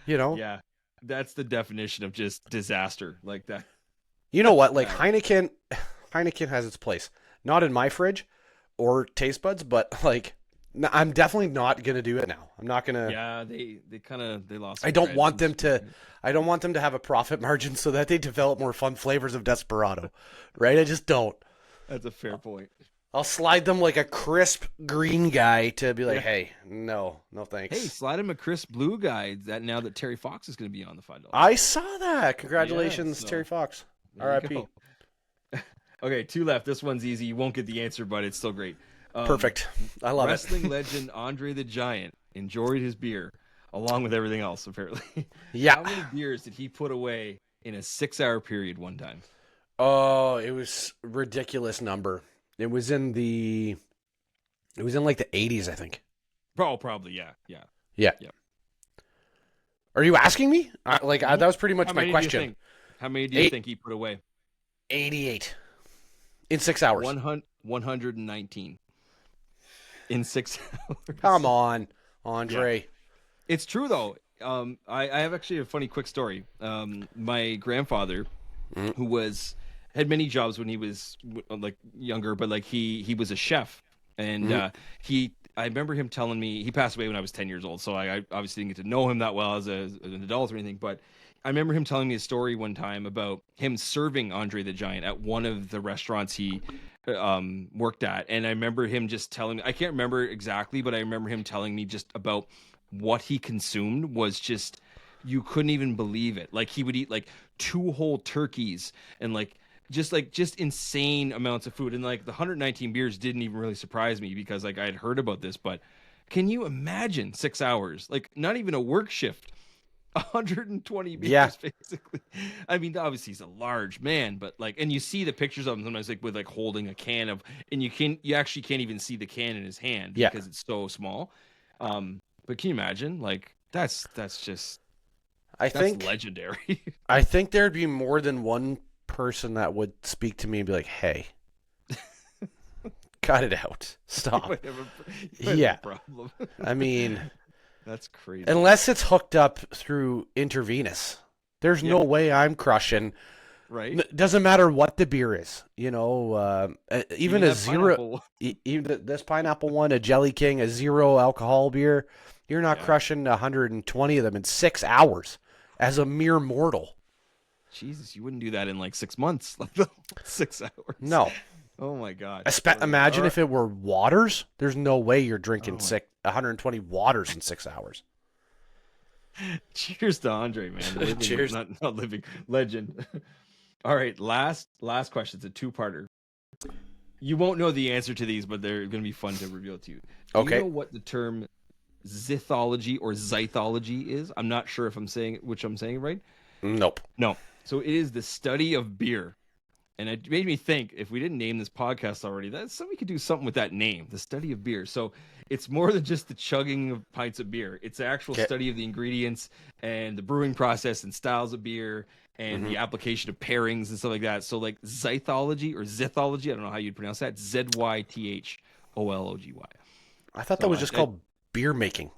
You know? Yeah, that's the definition of just disaster like that. You know what? Like Heineken has its place. Not in my fridge or taste buds, but like I'm definitely not gonna do it now. I'm not gonna. Yeah, they lost. I don't want them to. I don't want them to have a profit margin so that they develop more fun flavors of Desperado, right? I just don't. That's a fair point. I'll slide them like a crisp green guy to be like, hey, no thanks. Hey, slide him a crisp blue guy. Now that Terry Fox is going to be on the $5. I saw that. Congratulations, so Terry Fox. There you R.I.P. go. Okay, 2 left. This one's easy. You won't get the answer, but it's still great. Perfect. I love Wrestling legend Andre the Giant enjoyed his beer along with everything else, apparently. Yeah. How many beers did he put away in a 6-hour period one time? Oh, it was a ridiculous number. It was in like the 80s, I think. Oh, probably, yeah. Yeah. Yep. Are you asking me? That was pretty much How my many do you question. think? How many do you think he put away? 88 in 6 hours. 119 in 6 hours. Come on, Andre. Yeah. It's true though. I have actually a funny quick story. My grandfather, who had many jobs when he was like younger, but like he was a chef, and I remember him telling me he passed away when I was 10 years old, so I obviously didn't get to know him that well as an adult or anything, but I remember him telling me a story one time about him serving Andre the Giant at one of the restaurants he worked at. And I remember him just telling me, I can't remember exactly, but I remember him telling me just about what he consumed was just, you couldn't even believe it. Like he would eat like 2 whole turkeys and like just insane amounts of food. And like the 119 beers didn't even really surprise me because like I had heard about this, but can you imagine 6 hours? Like not even a work shift. 120 beers Yeah. basically. I mean, obviously he's a large man, but like, and you see the pictures of him sometimes like with like holding a can of, and you actually can't even see the can in his hand Yeah. because it's so small. But can you imagine? Like that's just I that's think legendary. I think there'd be more than one person that would speak to me and be like, "Hey, cut it out. Stop." You might have Yeah. a problem. I mean, That's crazy. unless it's hooked up through intravenous, there's no way I'm crushing. Right? Doesn't matter what the beer is, even a that zero, pineapple- even this pineapple one, a Jelly King, a 0 alcohol beer, you're not Yeah. crushing 120 of them in 6 hours as a mere mortal. Jesus, you wouldn't do that in like 6 months, like the 6 hours. No. Oh my god. Imagine All if it were waters. There's no way you're drinking Oh my- 120 waters in 6 hours. Cheers to Andre, man. Living, Cheers. Not living legend. All right, last question. It's a 2-parter. You won't know the answer to these, but they're going to be fun to reveal to you. Do Okay. you know what the term zithology or zythology is? I'm not sure if I'm saying it right. Nope. No. So it is the study of beer. And it made me think, if we didn't name this podcast already, we could do something with that name, the study of beer. So it's more than just the chugging of pints of beer. It's the actual study of the ingredients and the brewing process and styles of beer and the application of pairings and stuff like that. So like zythology or zithology, I don't know how you'd pronounce that, Zytholgy. I thought that was just called beer making.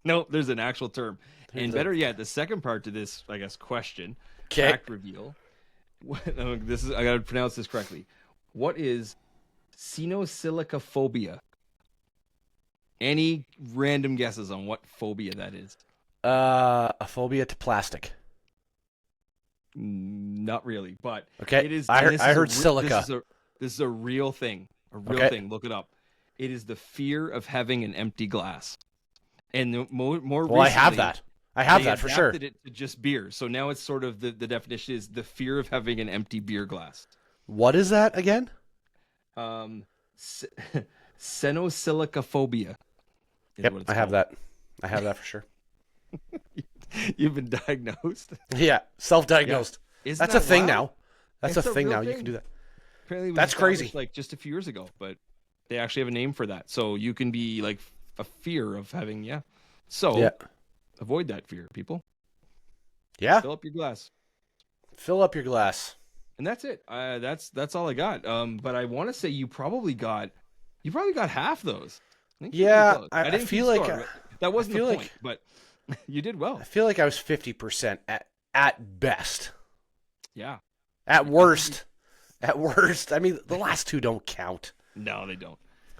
No, there's an actual term. And better yet, the second part to this, I guess, question, Okay. fact reveal. I got to pronounce this correctly. What is sinosilicophobia? Any random guesses on what phobia that is? A phobia to plastic. Not really, but Okay. it is. I and heard this silica. This is a real thing. A real Okay. thing. Look it up. It is the fear of having an empty glass. And more Well, I have recently, that. I have they that for sure. adapted it to just beer. So now it's sort of the definition is the fear of having an empty beer glass. What is that again? Senosilicophobia. is Yep, what it's I have called. that. I have that for sure. You've been diagnosed. Yeah, self-diagnosed. Isn't That's that a thing wild? now. That's It's a a thing real now. You thing. can do that. Apparently, it was That's crazy. established, like just a few years ago, but they actually have a name for that. So you can be like a fear of having, So Yeah. avoid that fear, people. Yeah. Fill up your glass, Fill up your glass. and that's it. That's all I got. But I want to say you probably got half those. I think you're Yeah, pretty close. I didn't feel keep like score, but that wasn't the feel like- point, but you did well. I feel like I was 50% at best. Yeah. At worst. At worst. I mean, the last two don't count. No, they don't.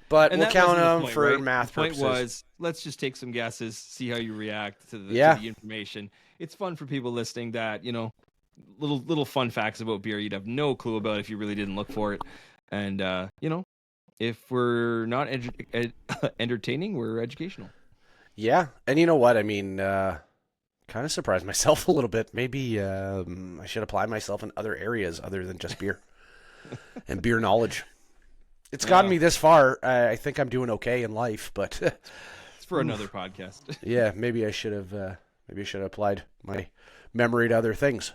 But And we'll that count wasn't the them point, for right? math The point purposes. was, let's just take some guesses, see how you react to the information. It's fun for people listening that, little fun facts about beer you'd have no clue about if you really didn't look for it. And, if we're not entertaining, we're educational. Yeah, and you know what? I mean, kind of surprised myself a little bit. Maybe I should apply myself in other areas other than just beer and beer knowledge. It's gotten me this far. I think I'm doing okay in life, but It's for another podcast. yeah, maybe I should have applied my memory to other things.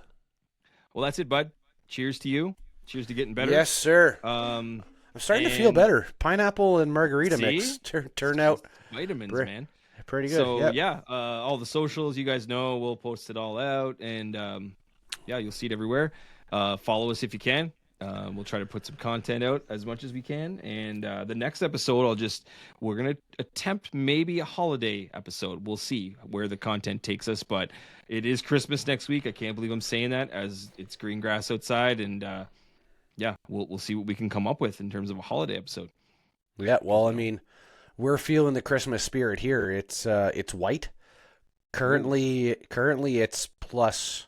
Well, that's it, bud. Cheers to you. Cheers to getting better. Yes, sir. Um, I'm starting to feel and- better. Pineapple and margarita See? mix turn out vitamins, Bri- man. pretty good. So Yep. all the socials, you guys know, we'll post it all out, and you'll see it everywhere. Follow us if you can. We'll try to put some content out as much as we can, and the next episode, we're gonna attempt maybe a holiday episode. We'll see where the content takes us, but it is Christmas next week. I can't believe I'm saying that, as it's green grass outside, and we'll see what we can come up with in terms of a holiday episode. Yeah, well, I mean, we're feeling the Christmas spirit here. It's white. Currently it's +1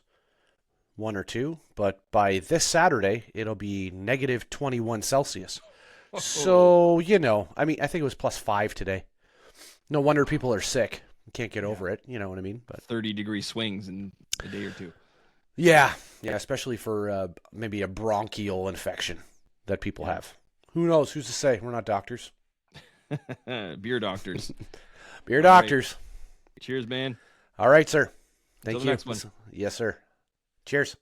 or 2, but by this Saturday it'll be -21 Celsius. So, I mean, I think it was +5 today. No wonder people are sick. Can't get over it, you know what I mean? But 30-degree swings in a day or two. Yeah, especially for maybe a bronchial infection that people have. Who knows? Who's to say? We're not doctors. Beer doctors. Beer All doctors. right. Cheers, man. All right, sir. Thank Till you. the next one. Yes, sir. Cheers.